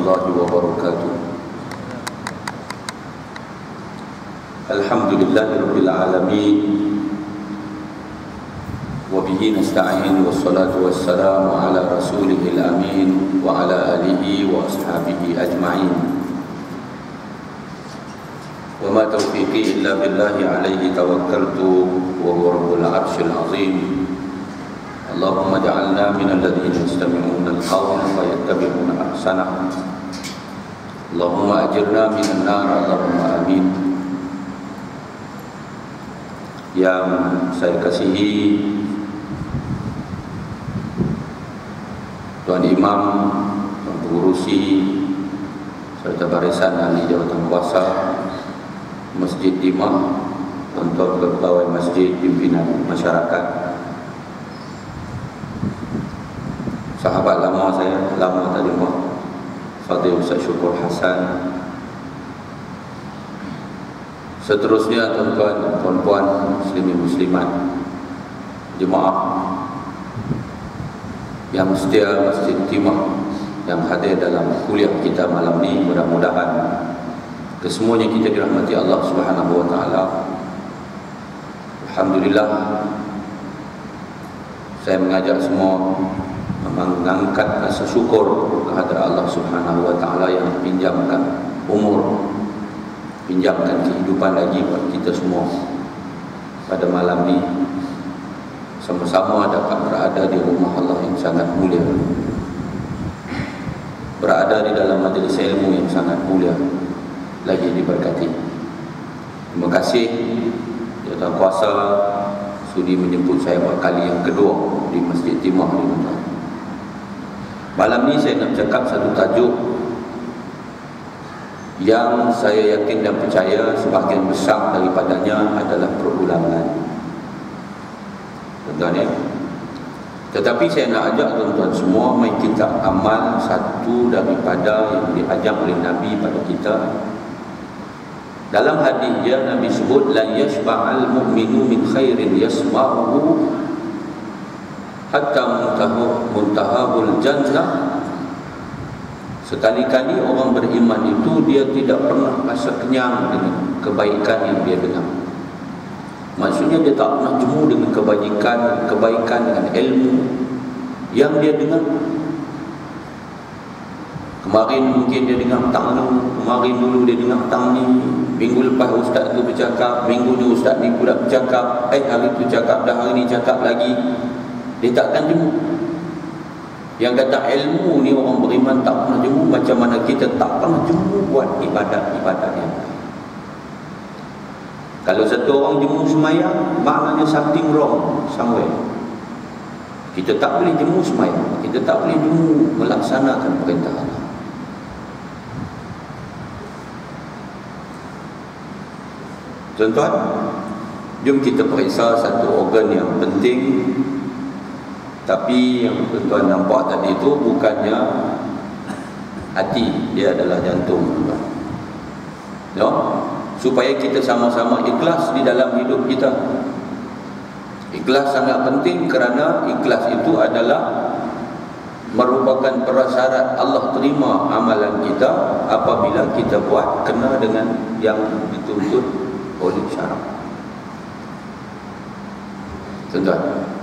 warahmatullahi wabarakatuh. Alhamdulillahirabbil alamin. Wa bihi nasta'in wassalatu wassalamu ala rasulihil amin wa ala alihi wa ashabihi ajma'in. Wa ma taufiqi illa billahi alaihi tawakkaltu wa huwa rabbul arsyil azim. Allahumma ja'alna minal ladzina yastami'una al-qawla fayattabi'una ahsanah. Allahumma ajirna minan nar, Allahumma amin. Yang saya kasihi Tuan Imam, Tuan Pengurusi serta barisan ahli jawatan kuasa Masjid Timah, tuan-tuan pegawai masjid, pimpinan masyarakat, sahabat lama saya, lama tak jumpa, Fadil Ustaz Syukur Hasan, seterusnya tuan-tuan dan puan-puan muslimin muslimat, jemaah yang setia Masjid Timah yang hadir dalam kuliah kita malam ni, mudah-mudahan kesemuanya kita dirahmati Allah Subhanahu wa taala. Alhamdulillah, saya mengajak semua mengangkat rasa syukur kepada Allah Subhanahu wa taala yang pinjamkan umur, pinjamkan kehidupan lagi buat kita semua pada malam ni, sama-sama dapat berada di rumah Allah yang sangat mulia, berada di dalam majlis ilmu yang sangat mulia, lagi diberkati. Terima kasih Jawatan Kuasa sudi menjemput saya buat kali yang kedua di Masjid Timah ni. Malam ni saya nak cakap satu tajuk yang saya yakin dan percaya sebahagian besar daripadanya adalah perulangan. Tuan-tuan ya. Tetapi saya nak ajak tuan-tuan semua, mari kita amal satu daripada yang diajar oleh Nabi pada kita. Dalam hadis dia Nabi sebut, la yashba'al mu'minu min khairin yasma'uhu hatta muntahahul jannah. Sekali-kali orang beriman itu dia tidak pernah rasa kenyang dengan kebaikan yang dia dengar. Maksudnya dia tak pernah jemu dengan kebaikan dengan ilmu yang dia dengar. Kemarin mungkin dia dengar tang ni, kemarin dulu dia dengar tang ni, minggu lepas ustaz tu bercakap, minggu ni ustaz ni pula bercakap, hari tu cakap dah, hari ni cakap lagi. Dia takkan jemu. Yang kata ilmu ni orang beriman tak pernah jemu, macam mana kita tak pernah jemu buat ibadat-ibadat yang lain. Kalau satu orang jemu semayang, maknanya something wrong somewhere. Kita tak boleh jemu semayang, kita tak boleh jemu melaksanakan perintah Allah. Tuan-tuan, jom kita periksa satu organ yang penting. Tapi yang tuan-tuan nampak tadi itu bukannya hati, dia adalah jantung, tuan-tuan. No? Supaya kita sama-sama ikhlas di dalam hidup kita. Ikhlas sangat penting kerana ikhlas itu adalah merupakan prasyarat Allah terima amalan kita apabila kita buat kena dengan yang dituntut oleh syarak. Tuan-tuan,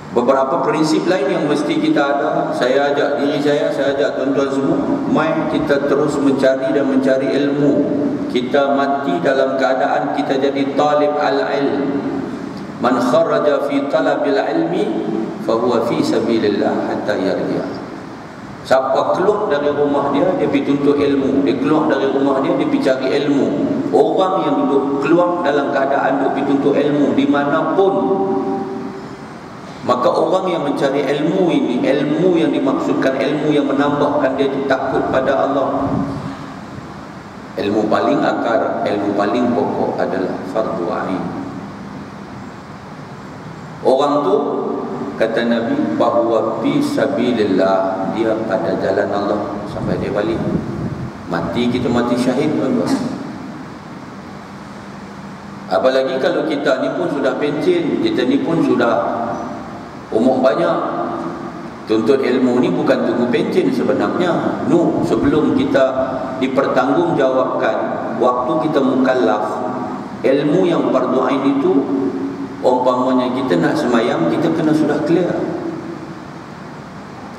beberapa prinsip lain yang mesti kita ada. Saya ajak diri saya ajak tuan-tuan semua, mai kita terus mencari dan mencari ilmu. Kita mati dalam keadaan kita jadi talib al-ilm. Man kharaja fi talabil ilmi fa huwa fi sabilillah hatta yarji'a. Siapa keluar dari rumah dia pergi tuntut ilmu, dia keluar dari rumah dia pergi cari ilmu. Orang yang duduk keluar dalam keadaan duduk pergi tuntut ilmu dimanapun, maka orang yang mencari ilmu ini, ilmu yang dimaksudkan ilmu yang menambahkan dia itu takut pada Allah. Ilmu paling akar, ilmu paling pokok adalah fardu ain. Orang tu kata Nabi bahawa fi sabilillah, dia pada jalan Allah sampai dia balik. Mati, kita mati syahid, tuan-tuan. Apalagi kalau kita ni pun sudah pencen, kita ni pun sudah umur banyak, Tuntut ilmu ni bukan tunggu pencen sebenarnya. No, sebelum kita dipertanggungjawabkan waktu kita mukallaf, ilmu yang fardu ain itu umpamanya kita nak semayang, kita kena sudah clear.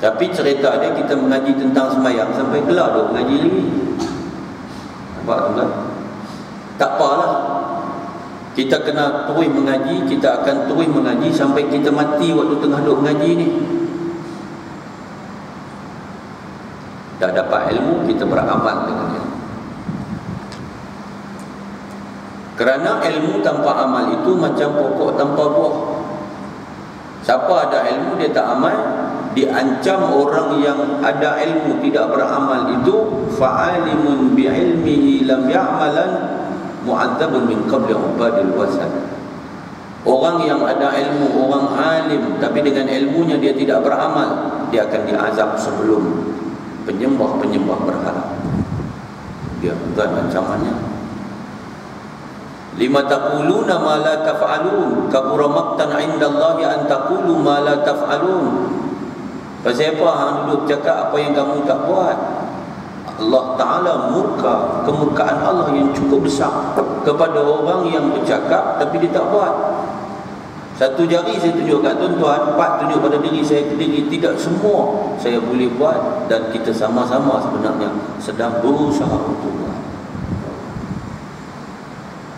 Tapi cerita dia kita mengaji tentang semayang sampai kelar duk mengaji lagi. Nampak tuan? Tak apalah. Kita kena terus mengaji, kita akan terus mengaji sampai kita mati waktu tengah duk mengaji ni. Dah dapat ilmu, kita beramal dengan ilmu. Kerana ilmu tanpa amal itu macam pokok tanpa buah. Siapa ada ilmu dia tak amal, diancam orang yang ada ilmu tidak beramal itu, fa'alimun bi'ilmihi lam ya'malan mu'adzabun min qabli ubadil wasan. Orang yang ada ilmu, orang alim tapi dengan ilmunya dia tidak beramal, dia akan diazab sebelum penyembah-penyembah berhala. Dia bukan ancamannya. Lima taquluna ma la taf'alun, kabura maqtan 'indallahi an taqulu ma la taf'alun. Pasal apa hang duduk cakap apa yang kamu tak buat? Allah Ta'ala murka, kemurkaan Allah yang cukup besar kepada orang yang bercakap tapi dia tak buat. Satu jari saya tunjuk kat tuan-tuan, 4 tunjuk pada diri saya sendiri. Tidak semua saya boleh buat, dan kita sama-sama sebenarnya sedang berusaha untuk buat.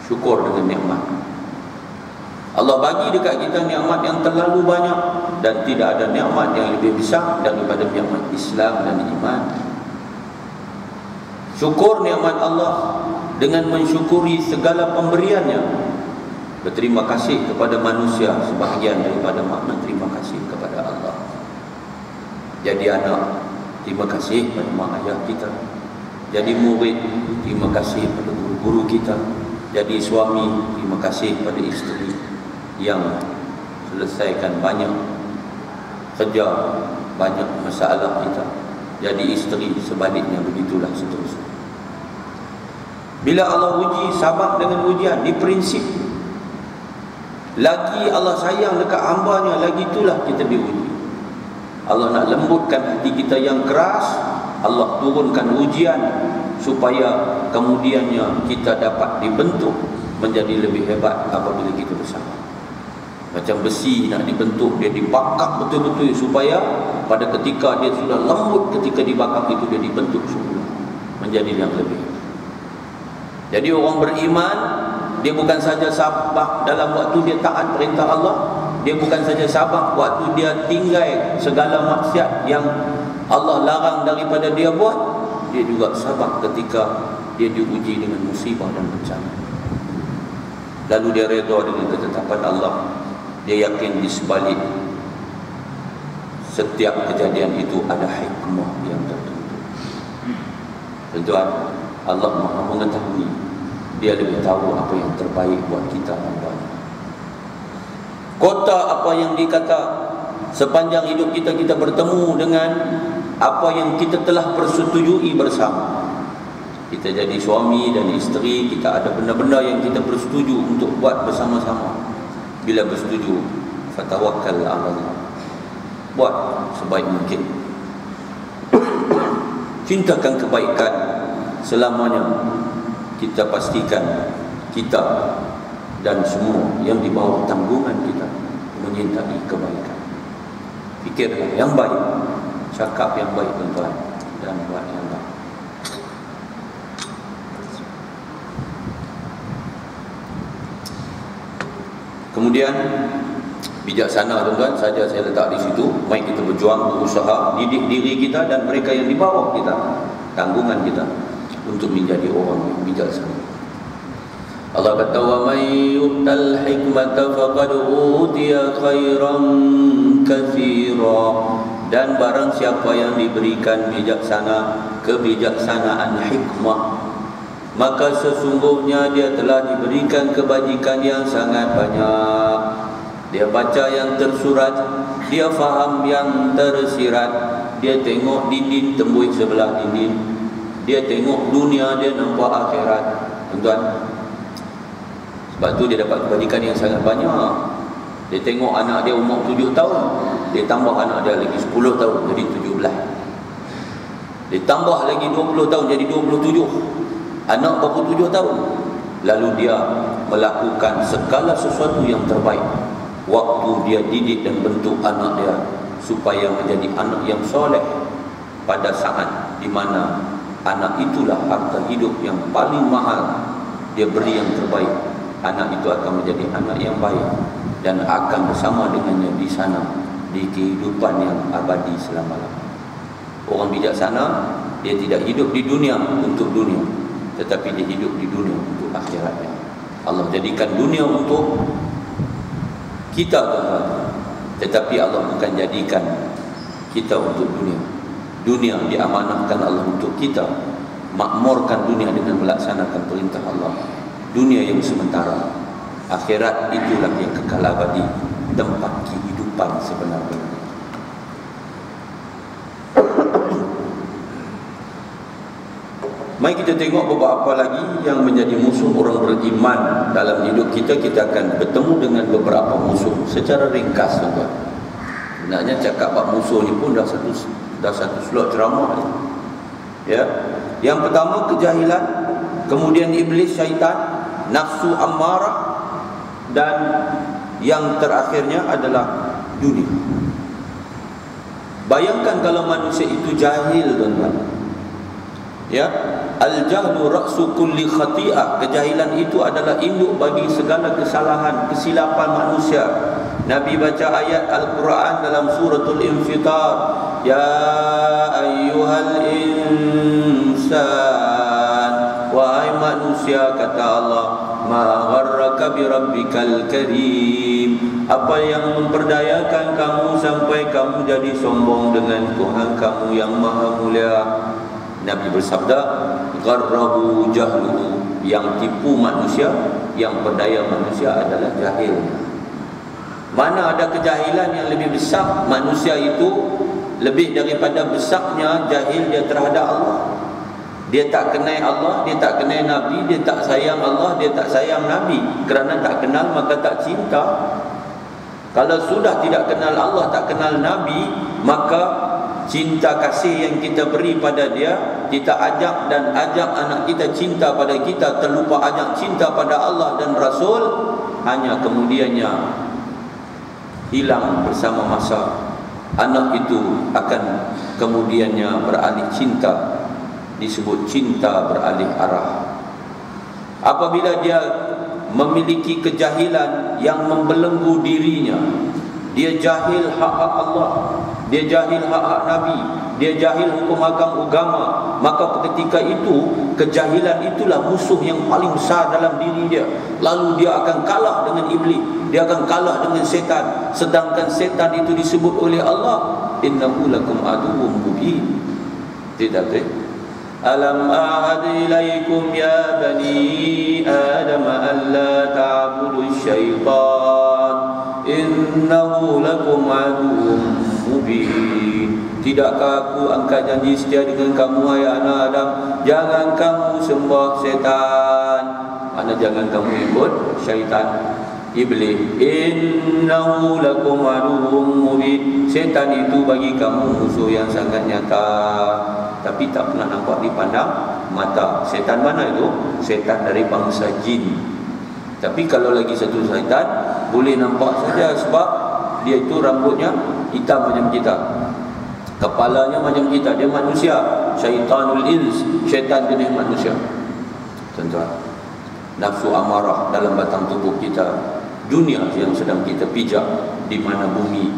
Syukur dengan nikmat. Allah bagi dekat kita nikmat yang terlalu banyak, dan tidak ada nikmat yang lebih besar daripada nikmat Islam dan iman. Syukur nikmat Allah dengan mensyukuri segala pemberiannya. Berterima kasih kepada manusia sebahagian daripada makna terima kasih kepada Allah. Jadi anak, terima kasih pada mak ayah kita. Jadi murid, terima kasih pada guru-guru kita. Jadi suami, terima kasih pada isteri yang selesaikan banyak kerja, banyak masalah kita. Jadi isteri sebaliknya, begitulah seterusnya. Bila Allah uji, sabar dengan ujian, ini prinsip. Lagi Allah sayang dekat hambanya, lagi itulah kita diuji. Allah nak lembutkan hati kita yang keras, Allah turunkan ujian supaya kemudiannya kita dapat dibentuk menjadi lebih hebat apabila kita bersama. Macam besi nak dibentuk, dia dibakar betul-betul supaya pada ketika dia sudah lembut, ketika dibakar itu dia dibentuk semula menjadi yang lebih. Jadi orang beriman, dia bukan saja sabar dalam waktu dia taat perintah Allah, dia bukan saja sabar waktu dia tinggal segala maksiat yang Allah larang daripada dia buat, dia juga sabar ketika dia diuji dengan musibah dan bencana. Lalu dia redha dengan ketetapan Allah. Dia yakin di sebalik setiap kejadian itu ada hikmah yang tertentu. Tuan-tuan, Allah Maha mengetahui. Dia lebih tahu apa yang terbaik buat kita hamba-Nya. Kota apa yang dikata sepanjang hidup kita, kita bertemu dengan apa yang kita telah persetujui bersama. Kita jadi suami dan isteri, kita ada benda-benda yang kita bersetuju untuk buat bersama-sama. Bila bersetuju, fatawakkal 'ala Allah. Buat sebaik mungkin. Cintakan kebaikan selamanya. Kita pastikan kita dan semua yang di bawah tanggungan kita menyintai kebaikan. Fikirlah yang baik, cakap yang baik tuan-tuan, dan buat yang baik. Kemudian bijaksana tuan-tuan, saja saya letak di situ. Mari kita berjuang, berusaha didik diri kita dan mereka yang di bawah kita, tanggungan kita, untuk menjadi orang yang bijaksana. Allah kata, wa may yu'tal hikmata faqad utiya khairan katsira. Dan barang siapa yang diberikan kebijaksanaan hikmah, maka sesungguhnya dia telah diberikan kebajikan yang sangat banyak. Dia baca yang tersurat, dia faham yang tersirat, dia tengok dinding tembus sebelah dinding, dia tengok dunia, dia nampak akhirat. Tuan-tuan, sebab tu dia dapat kebajikan yang sangat banyak. Dia tengok anak dia umur 7 tahun, dia tambah anak dia lagi 10 tahun jadi 17. Dia tambah lagi 20 tahun jadi 27. Anak baru 7 tahun. Lalu dia melakukan segala sesuatu yang terbaik waktu dia didik dan bentuk anak dia supaya menjadi anak yang soleh pada saat di mana anak itulah harta hidup yang paling mahal. Dia beri yang terbaik. Anak itu akan menjadi anak yang baik dan akan bersama dengannya di sana di kehidupan yang abadi selama-lamanya. Orang bijaksana, dia tidak hidup di dunia untuk dunia, tetapi dia hidup di dunia untuk akhiratnya. Allah jadikan dunia untuk kita, tetapi Allah bukan jadikan kita untuk dunia. Dunia diamanahkan Allah untuk kita, makmurkan dunia dengan melaksanakan perintah Allah. Dunia yang sementara, akhirat itulah yang kekal abadi, tempat kehidupan sebenar-benarnya. Mari kita tengok beberapa lagi yang menjadi musuh orang beriman dalam hidup kita. Kita akan bertemu dengan beberapa musuh secara ringkas, tuan-tuan. Sebenarnya cakap bab musuh ni pun dah satu slot ceramah. Ya. Yang pertama kejahilan, kemudian iblis, syaitan, nafsu ammarah, dan yang terakhirnya adalah dunia. Bayangkan kalau manusia itu jahil, tuan-tuan. Ya, al-jahlu ra'su kulli khati'ah. Kejahilan itu adalah induk bagi segala kesalahan, kesilapan manusia. Nabi baca ayat Al-Quran dalam suratul Infitar, ya ayyuhal insan, wahai manusia, kata Allah, ma gharraka bi rabbikal karim. Apa yang memperdayakan kamu sampai kamu jadi sombong dengan Tuhan kamu yang maha mulia? Nabi bersabda, gharrahu jahluhu. Yang tipu manusia, yang berdaya manusia adalah jahil. Mana ada kejahilan yang lebih besar, manusia itu lebih daripada besarnya jahil dia terhadap Allah. Dia tak kenal Allah, dia tak kenal Nabi, dia tak sayang Allah, dia tak sayang Nabi. Kerana tak kenal maka tak cinta. Kalau sudah tidak kenal Allah, tak kenal Nabi, maka cinta kasih yang kita beri pada dia, kita ajak dan ajak anak kita cinta pada kita, terlupa ajak cinta pada Allah dan Rasul, hanya kemudiannya hilang bersama masa. Anak itu akan kemudiannya beralih cinta, disebut cinta beralih arah. Apabila dia memiliki kejahilan yang membelenggu dirinya, dia jahil hak-hak Allah, dia jahil hak-hak Nabi, dia jahil hukum-hukum agama, maka ketika itu kejahilan itulah musuh yang paling besar dalam diri dia. Lalu dia akan kalah dengan iblis, dia akan kalah dengan setan. Sedangkan setan itu disebut oleh Allah, innahu lakum aduwwum mubin. Tidak betul? Alam a'ad ilaikum ya bani Adam alla ta'budu syaitan innahu lakum aduwwum mubin. Tidakkah aku angkat janji setia dengan kamu, hai anak Adam, jangan kamu sembah setan. Mana jangan kamu ikut syaitan, iblis. Innahu lakum aduwwum mubin. Setan itu bagi kamu musuh yang sangat nyata, tapi tak pernah nampak dipandang mata. Setan mana itu? Setan dari bangsa jin. Tapi kalau lagi satu setan boleh nampak saja, sebab dia itu rambutnya hitam macam kita, kepalanya macam kita, dia manusia. Syaitanul ins, syaitan jenis manusia. Tuan-tuan, nafsu amarah dalam batang tubuh kita, dunia yang sedang kita pijak, di mana bumi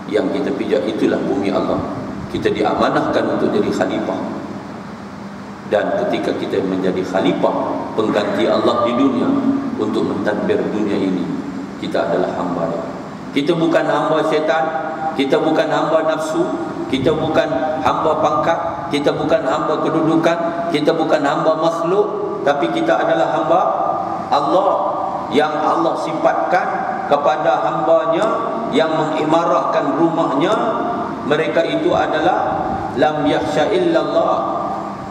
yang kita pijak itulah bumi Allah. Kita diamanahkan untuk jadi khalifah, dan ketika kita menjadi khalifah, pengganti Allah di dunia untuk mentadbir dunia ini, kita adalah hamba dia. Kita bukan hamba syaitan, kita bukan hamba nafsu, kita bukan hamba pangkat, kita bukan hamba kedudukan, kita bukan hamba makhluk, tapi kita adalah hamba Allah, yang Allah sifatkan kepada hambanya yang mengimarahkan rumahnya. Mereka itu adalah lam yakhsha illallah.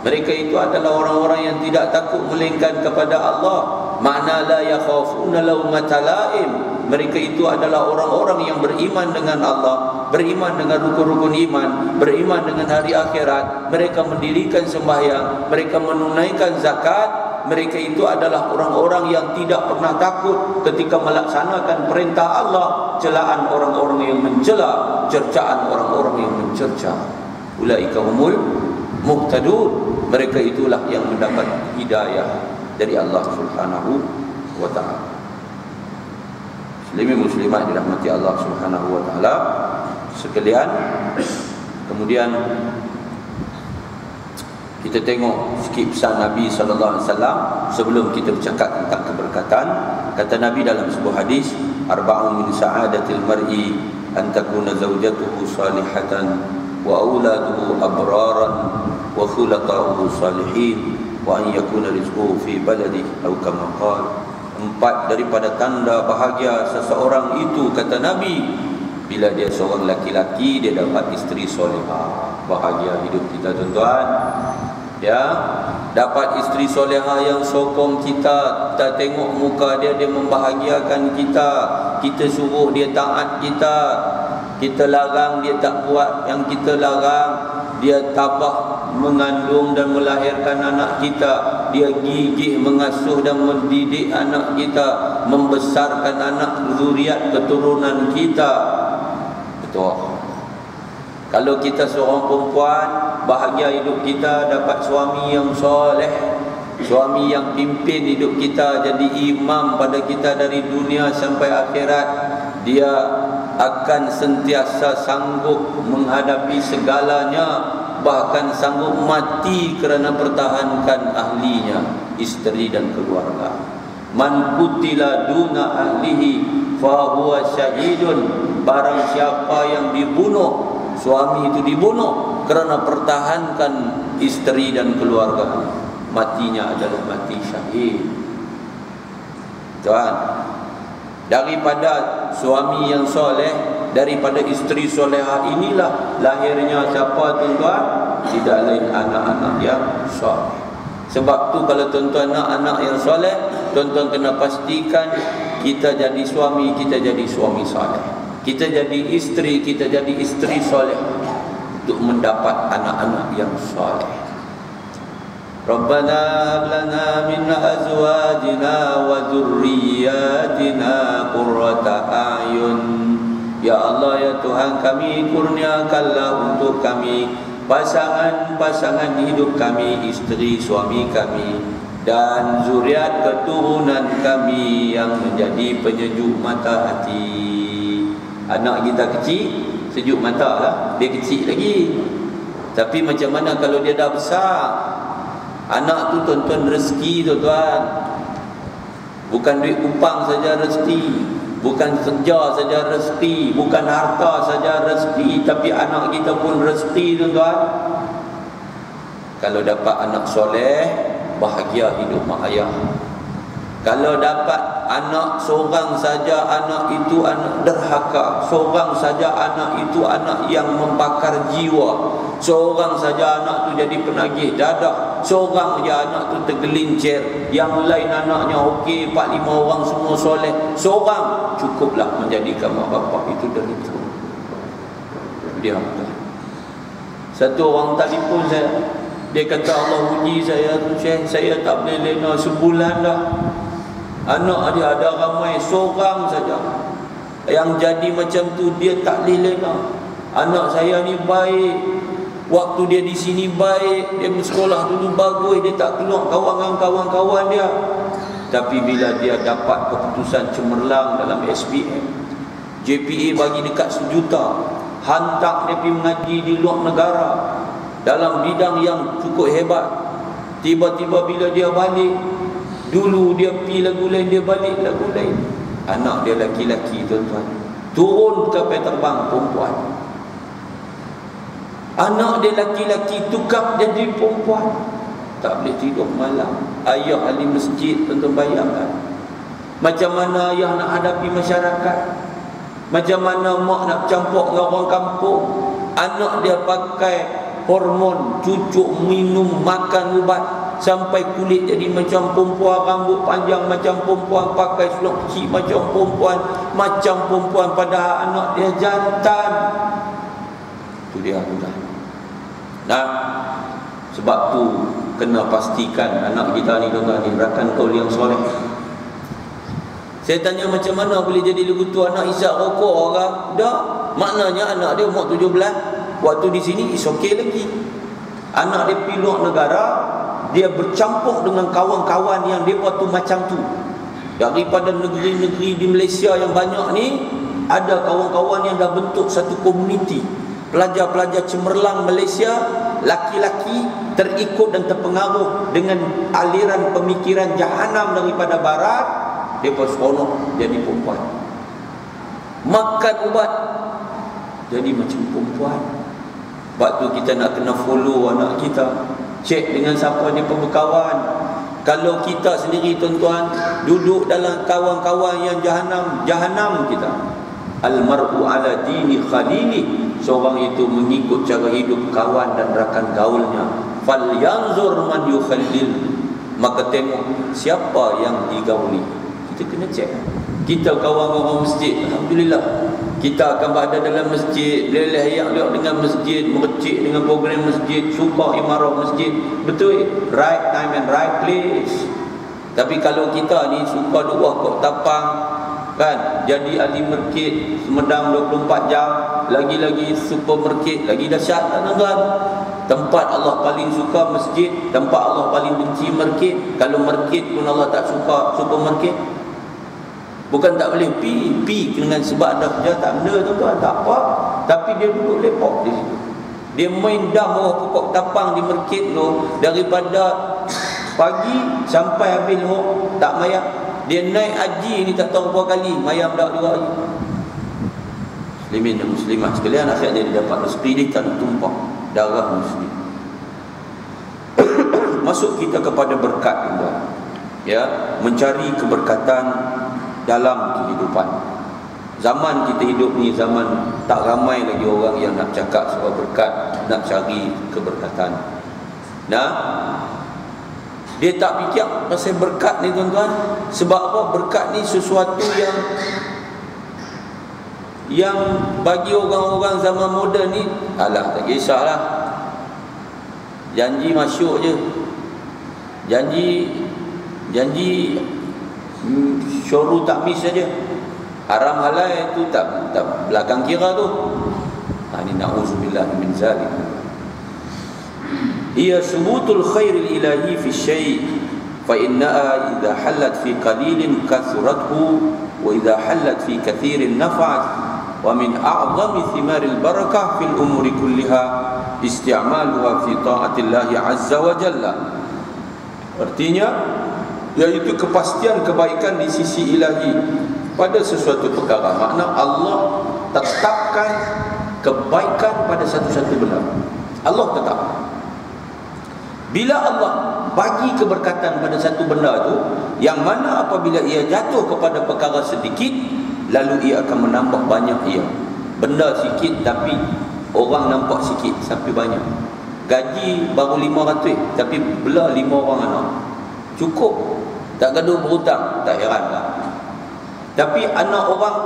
Mereka itu adalah orang-orang yang tidak takut melainkan kepada Allah. Ma'na la yakhafuna lawmata la'im. mereka itu adalah orang-orang yang beriman dengan Allah, beriman dengan rukun-rukun iman, beriman dengan hari akhirat. Mereka mendirikan sembahyang, mereka menunaikan zakat. Mereka itu adalah orang-orang yang tidak pernah takut ketika melaksanakan perintah Allah, celaan orang-orang yang mencela, cercaan orang-orang yang mencerca. Ulaika humul muhtadun. Mereka itulah yang mendapat hidayah dari Allah Subhanahu wa taala. Muslimin muslimat dirahmati Allah Subhanahu wa taala sekalian. Kemudian kita tengok sikit pesan Nabi sallallahu alaihi wasallam sebelum kita bercakap tentang keberkatan. Kata Nabi dalam sebuah hadis, arba'un min sa'adatil mar'i an takuna zawjatuhu salihatan wa auladuhu abraran wa khulaqahu salihin wa an yakuna rizquhu fi baladihi aw kama qala. 4 daripada tanda bahagia seseorang itu, kata Nabi, bila dia seorang laki-laki, dia dapat isteri solehah. Bahagia hidup kita, tuan-tuan. Ya, dapat isteri solehah yang sokong kita. Kita tengok muka dia, dia membahagiakan kita. Kita suruh dia taat kita. Kita larang dia tak buat yang kita larang. Dia tabah mengandung dan melahirkan anak kita. Dia gigih mengasuh dan mendidik anak kita, membesarkan anak zuriat keturunan kita. Betul. Kalau kita seorang perempuan, bahagia hidup kita, dapat suami yang soleh, suami yang pimpin hidup kita, jadi imam pada kita dari dunia sampai akhirat. Dia akan sentiasa sanggup menghadapi segalanya, bahkan sanggup mati kerana pertahankan ahlinya, isteri dan keluarga. Man qutila duna ahlihi fa huwa syahidun. Barang siapa yang dibunuh, suami itu dibunuh kerana pertahankan isteri dan keluarga, matinya adalah mati syahid. Tuan, daripada suami yang soleh, daripada isteri solehah inilah lahirnya siapa, tuan-tuan? Tidak lain anak-anak yang soleh. Sebab tu kalau tuan-tuan nak anak yang soleh, tuan-tuan kena pastikan kita jadi suami, kita jadi suami soleh. Kita jadi isteri, kita jadi isteri soleh untuk mendapat anak-anak yang soleh. Rabbana hab lana min azwajina wa dhurriyyatina qurrata a'yun. Ya Allah, ya Tuhan kami, kurniakanlah untuk kami pasangan-pasangan hidup kami, isteri suami kami dan zuriat keturunan kami yang menjadi penyejuk mata hati. Anak kita kecil, sejuk mata lah. Dia kecil lagi. Tapi macam mana kalau dia dah besar? Anak tu, tuan-tuan, rezeki, tuan-tuan. Bukan duit upang saja rezeki, bukan kerja saja rezeki, bukan harta saja rezeki, tapi anak kita pun rezeki, tuan-tuan. Kalau dapat anak soleh, bahagia hidup mak ayah. Kalau dapat anak seorang saja, anak itu anak derhaka, seorang saja anak itu anak yang membakar jiwa, seorang saja anak tu jadi penagih dadah, seorang je anak tu tergelincir, yang lain anaknya okey, 4-5 orang semua soleh, seorang cukuplah menjadikan mak bapak itu derita. Dia satu orang telefon saya, dia kata, Allah uji saya tu, saya tak boleh lena sebulan dah. Anak dia ada ramai, seorang saja yang jadi macam tu, dia tak boleh lena. Anak saya ni baik, waktu dia di sini baik, dia bersekolah dulu bagus, dia tak keluar kawan dengan kawan-kawan dia. Tapi bila dia dapat keputusan cemerlang dalam SPM, JPA bagi dekat 1 juta, hantar dia pergi mengaji di luar negara dalam bidang yang cukup hebat. Tiba-tiba bila dia balik, dulu dia pergi lagu lain, dia balik lagu lain. Anak dia laki-laki, tuan-tuan, turun kapal terbang perempuan. Anak dia laki-laki tukar jadi perempuan. Tak boleh tidur malam. Ayah ahli masjid, tuan-tuan bayangkan macam mana ayah nak hadapi masyarakat, macam mana mak nak campur dengan orang kampung. Anak dia pakai hormon, cucuk, minum, makan ubat. sampai kulit jadi macam perempuan, rambut panjang macam perempuan, pakai selok kecil macam perempuan, padahal anak dia jantan. Itu dia sudah. Nah, sebab tu kena pastikan anak kita ni tuan-tuan ni rakan kaul yang soleh. Saya tanya macam mana boleh jadi lagu tu anak isap rokok orang? Dah, maknanya anak dia umur 17. Waktu di sini is okey lagi. Anak dia pergi luar negara, dia bercampur dengan kawan-kawan yang depa tu macam tu. Daripada negeri-negeri di Malaysia yang banyak ni, ada kawan-kawan yang dah bentuk satu komuniti. Pelajar-pelajar cemerlang Malaysia, laki-laki terikut dan terpengaruh dengan aliran pemikiran jahanam daripada barat. Mereka seronok jadi perempuan, makan ubat jadi macam perempuan. Sebab tu kita nak kena follow anak kita, cek dengan siapa dia berkawan. Kalau kita sendiri tuan-tuan duduk dalam kawan-kawan yang jahanam kita. Al-mar'u ala dini khalili, seorang itu mengikut cara hidup kawan dan rakan gaulnya. Falyanzur man yukhallil, maka tengok siapa yang digauli. Kita kena cek. Kita kawan-kawan masjid, alhamdulillah, kita akan berada dalam masjid, leleh-leh dengan masjid, mercik dengan program masjid, suka imarah masjid. Betul, right time and right place. Tapi kalau kita ni suka duk wakok tapang kan, jadi ahli merkit Semedang 24 jam, lagi-lagi super merkit, lagi dahsyat tuan-tuan. Tempat Allah paling suka masjid, tempat Allah paling benci merkit. Kalau merkit pun Allah tak suka super merkit. Bukan tak boleh pi dengan sebab ada kerja tak benda tuan-tuan, tak apa. Tapi dia duduk lepok di situ. Dia main dah bawah pokok tapang di merkit tu daripada pagi sampai habis lho, tak mayang. Dia naik haji ni tak tahu berapa kali, mayang dak juga lagi. Muslimin dan muslimat sekalian, akhirnya dia dapat rezeki, dia tak tumpah darah muslim. Masuk kita kepada berkat tuan-tuan. Ya, mencari keberkatan dalam kehidupan. Zaman kita hidup ni zaman tak ramai lagi orang yang nak cakap soal berkat, nak cari keberkatan. Nah, dia tak fikir pasal berkat ni tuan-tuan. Sebab apa? Berkat ni sesuatu yang bagi orang-orang zaman moden ni, alah tak kisahlah, janji masuk je, janji syuru tak miss saja. Haram halal itu tak belakang kira tu. Ini na'udzubillah min zalik. Ia subutul khairil ilahi fi syai' fa innaha idha halat fi qalilin kathurathu wa idha halat fi kathirin nafa'at wa min a'zami thimaril barakah fil umuri kulliha isti'maluha fi ta'atillahi azza wa jalla. Artinya iaitu kepastian kebaikan di sisi ilahi pada sesuatu perkara. Makna Allah tetapkan kebaikan pada satu-satu benda. Allah tetap. Bila Allah bagi keberkatan pada satu benda tu, yang mana apabila ia jatuh kepada perkara sedikit, lalu ia akan menambah banyak ia. Benda sikit tapi orang nampak sikit sampai banyak. Gaji baru 500 tapi belah 5 orang anak. Cukup. Tak gaduh berhutang, tak heranlah. Tapi anak orang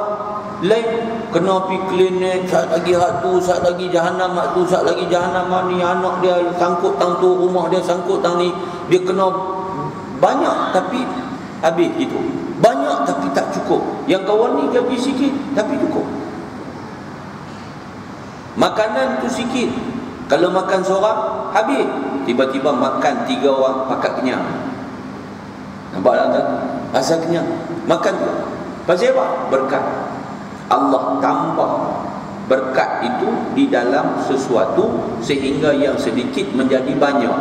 lain kena pergi klinik, sat lagi hak tu, sat lagi jahanam hak tu, sat lagi jahanam ni, anak dia sangkut tang tu, rumah dia sangkut tang ni, dia kena banyak tapi habis gitu. Banyak tapi tak cukup. Yang kawan ni gaji sikit tapi cukup. Makanan tu sikit. Kalau makan seorang habis, tiba-tiba makan 3 orang pakat kenyang. Nampak tak? Asal kenyang. Makan tu. Pasal apa? Berkat. Allah tambah berkat itu di dalam sesuatu sehingga yang sedikit menjadi banyak.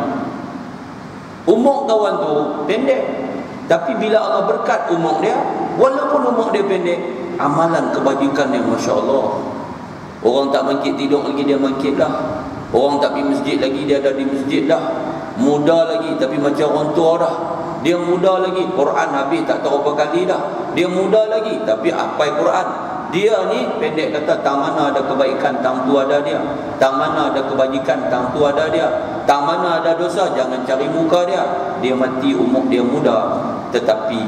Umur kawan tu pendek, tapi bila Allah berkat umur dia, walaupun umur dia pendek, amalan kebajikan yang Masya Allah. Orang tak mangkit tidur lagi, dia mangkit dah. Orang tak pergi masjid lagi, dia ada di masjid dah. Muda lagi tapi macam orang tua dah. Dia muda lagi, Quran habis tak tahu berapa kali dah. Dia muda lagi tapi hafal Quran. dia ni pendek kata, tang mana ada kebaikan, tang tu ada dia. Tang mana ada kebajikan, tang tu ada dia. Tang mana ada dosa, jangan cari muka dia. Dia mati umur dia muda, tetapi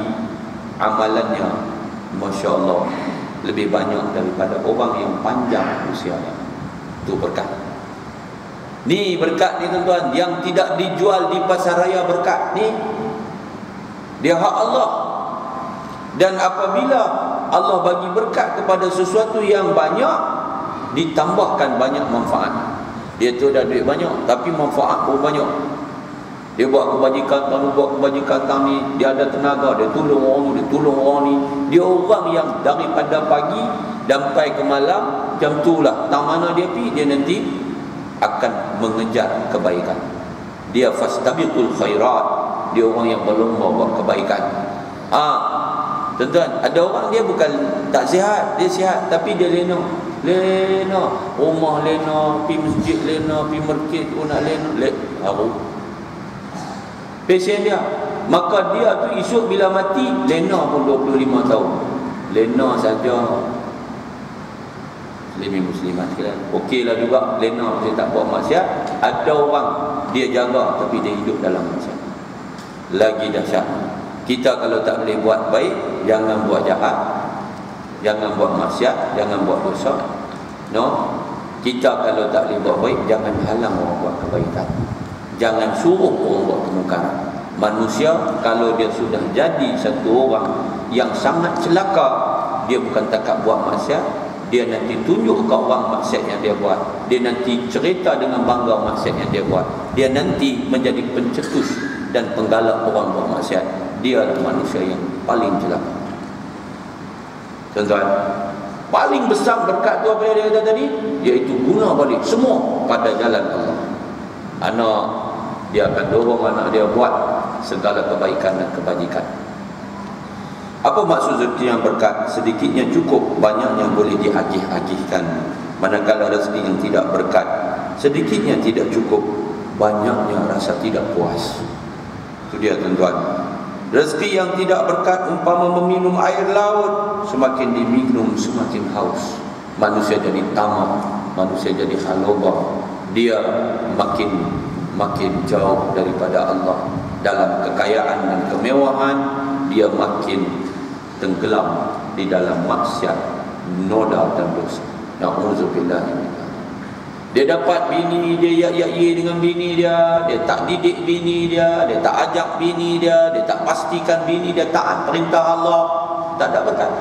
amalannya Masya Allah lebih banyak daripada orang yang panjang usianya. Itu berkat. Ni berkat ni tuan-tuan, yang tidak dijual di pasar raya. Berkat ni dia hak Allah. Dan apabila Allah bagi berkat kepada sesuatu yang banyak, ditambahkan banyak manfaat. Dia tu dah duit banyak, tapi manfaat pun banyak. Dia buat kebajikan, buat kebajikan ni, dia ada tenaga, dia tolong orang ni, dia tolong orang ni. Dia orang yang daripada pagi sampai ke malam, jam tu lah, tang mana dia pergi, dia nanti akan mengejar kebaikan. Dia fastabiqul khairat, dia orang yang berlomba buat kebaikan. Tuan-tuan, ada orang dia bukan tak sihat, dia sihat tapi dia lena. Rumah lena, pergi masjid lena, pergi market pun nak lena. Pasien dia, maka dia tu esok bila mati, lena pun 25 tahun. Lena saja. Muslimat sekalian, okeylah juga lena, dia tak buat maksiat. Ada orang dia jaga tapi dia hidup dalam maksiat. Lagi dahsyat. Kita kalau tak boleh buat baik, jangan buat jahat, jangan buat maksiat, jangan buat dosa. No. Kita kalau tak boleh buat baik, jangan halang orang buat kebaikan. Jangan suruh orang buat kemungkaran. Manusia kalau dia sudah jadi satu orang yang sangat celaka, dia bukan takat buat maksiat, dia nanti tunjuk ke orang maksiat yang dia buat. Dia nanti cerita dengan bangga maksiat yang dia buat. Dia nanti menjadi pencetus dan penggalak orang buat maksiat. Dia adalah manusia yang paling celaka. Tuan-tuan, paling besar berkat tu apa yang dia kata tadi, iaitu guna balik semua pada jalan Allah. Anak dia akan dorong anak dia buat segala kebaikan dan kebajikan. Apa maksud rezeki yang berkat? Sedikitnya cukup, banyaknya boleh diagih-agihkan. Manakala rezeki yang tidak berkat, sedikitnya tidak cukup, banyaknya rasa tidak puas. Itu dia tuan-tuan. Rezeki yang tidak berkat umpama meminum air laut, semakin diminum semakin haus. Manusia jadi tamak, manusia jadi haloba. Dia makin jauh daripada Allah. Dalam kekayaan dan kemewahan, dia makin tenggelam di dalam maksiat, noda dan dosa. Na'udzubillah. Dia dapat bini dia, ya dengan bini dia, dia tak didik bini dia, dia tak ajak bini dia tak pastikan bini dia taat perintah Allah, tak ada berkat.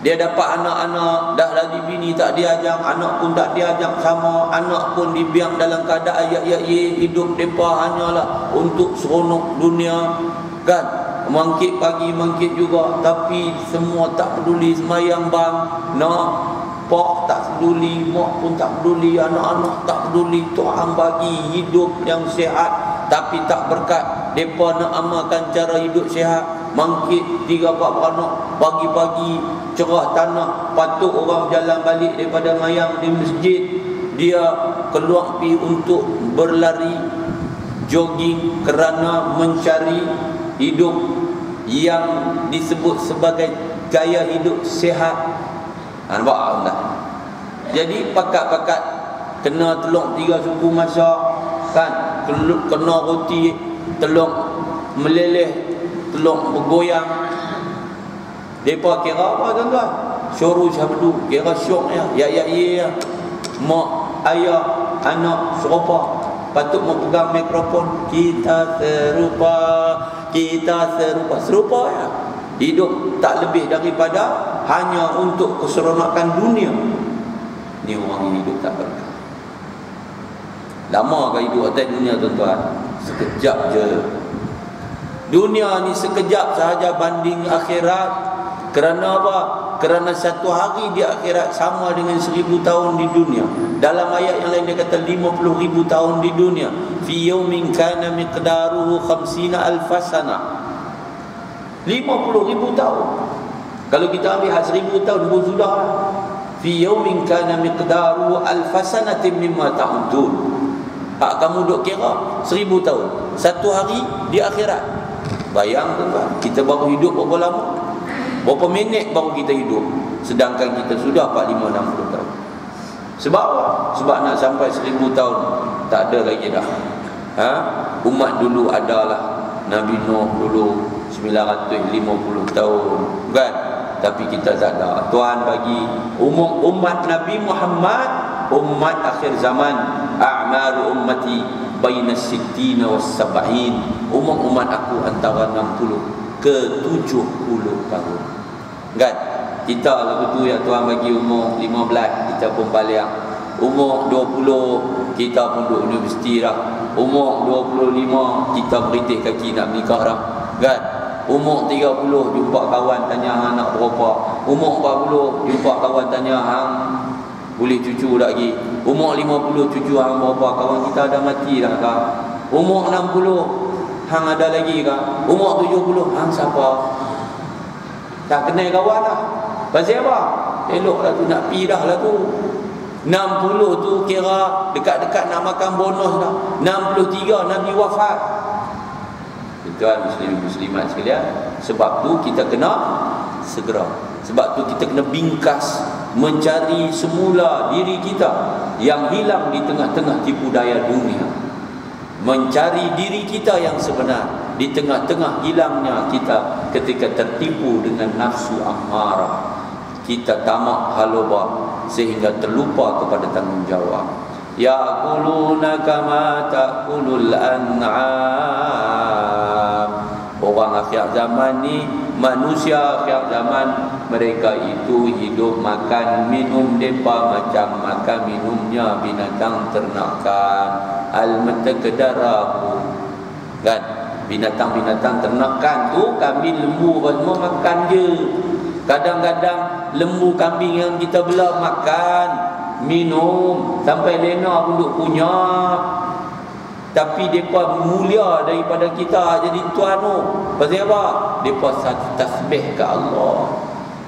Dia dapat anak-anak, dah lagi bini tak diajak, anak pun tak diajak sama, anak pun dibiang dalam keadaan ya hidup mereka hanyalah untuk seronok dunia, kan? Mangkit pagi, mangkit juga, tapi semua tak peduli, semayang bang, pak tak peduli, mak pun tak peduli, anak-anak tak peduli. Tuhan bagi hidup yang sihat tapi tak berkat. Mereka nak amalkan cara hidup sihat, mangkit 3-4 anak, pagi-pagi cerah tanah, patut orang jalan balik daripada mayang di masjid, dia keluar pergi untuk berlari, jogging kerana mencari hidup yang disebut sebagai gaya hidup sihat. Nampak tak? Jadi pakat-pakat kena telur 3 suku masak, kan? Kena roti telur meleleh, telur bergoyang. Depa kira apa tuan-tuan? Syuru syabdu, kira syok ya. Mak, ayah, anak serupa. Patut mau pegang mikrofon, kita serupa ya. Hidup tak lebih daripada hanya untuk keseronokan dunia. Ni orang yang hidup tak berkah. Lama ke hidup atas dunia tuan-tuan? Sekejap je. Dunia ni sekejap sahaja banding akhirat. Kerana apa? Kerana satu hari di akhirat sama dengan 1000 tahun di dunia. Dalam ayat yang lain dia kata 50,000 tahun di dunia. Fi yawmin kana miqdaruhu 50,000 sana. 50,000 tahun. Kalau kita ambil 1000 tahun pun sudah lah. Fi yawmin kana miqdaruhu 1000 sanatin mimma ta'udun. Hak kamu duk kira 1000 tahun. Satu hari di akhirat. Bayang tuan-tuan, kita baru hidup berapa lama? Berapa minit baru kita hidup? sedangkan kita sudah 45, 60 tahun. Sebab apa? Sebab nak sampai 1000 tahun tak ada lagi dah. Umat dulu adalah Nabi Nuh dulu 950 tahun, kan? Tapi kita tak ada. Tuhan bagi umat Nabi Muhammad, umat akhir zaman, a'maru ummati baina sittina was sab'in. Umat aku antara 60 ke 70 tahun. Kan? Kita lagu tu yang Tuhan bagi umur 15, kita pun balik. Umur 20, kita pun duduk universiti dah. Umur 25, kita beritih kaki nak menikah dah. Kan? Umur 30, jumpa kawan tanya anak berapa. Umur 40, jumpa kawan tanya hang boleh cucu lagi. Umur 50, cucu hang berapa? Kawan kita dah mati dah kah? Umur 60, hang ada lagi kah? Umur 70, hang siapa? Tak kenal kawan lah. Pasal apa? Eloklah tu nak pi dah lah tu. 60 tu kira dekat-dekat nak makan bonus dah. 63 Nabi wafat. Tuan muslimat sekalian, sebab tu kita kena segera. Sebab tu kita kena bingkas mencari semula diri kita yang hilang di tengah-tengah tipu daya dunia. Mencari diri kita yang sebenar di tengah-tengah hilangnya kita ketika tertipu dengan nafsu amarah. Kita tamak haloba sehingga terlupa kepada tanggungjawab. Ya'kuluna kama ta'kulul an'am. Orang akhir zaman ni, manusia akhir zaman, mereka itu hidup makan minum depa macam makan minumnya binatang ternakan. Al-mutakedarahu. Kan? Binatang-binatang ternakan tu, kambing, lembu semua makan je. Kadang-kadang lembu kambing yang kita belah makan, minum sampai lena pun duk punya. Tapi mereka mulia daripada kita jadi tuan tu. Pasal apa? Mereka satu tasbih ke Allah.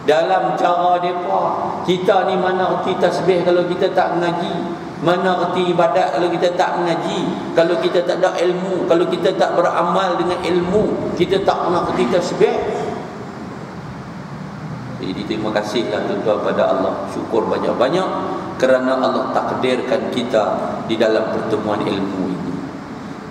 Dalam cara mereka, kita ni mana erti tasbih kalau kita tak mengaji? Mana erti ibadat kalau kita tak mengaji? Kalau kita tak ada ilmu, kalau kita tak beramal dengan ilmu, kita tak pernah erti tasbih. Jadi terima kasihlah tuan-tuan pada Allah. Syukur banyak-banyak kerana Allah takdirkan kita di dalam pertemuan ilmu ini.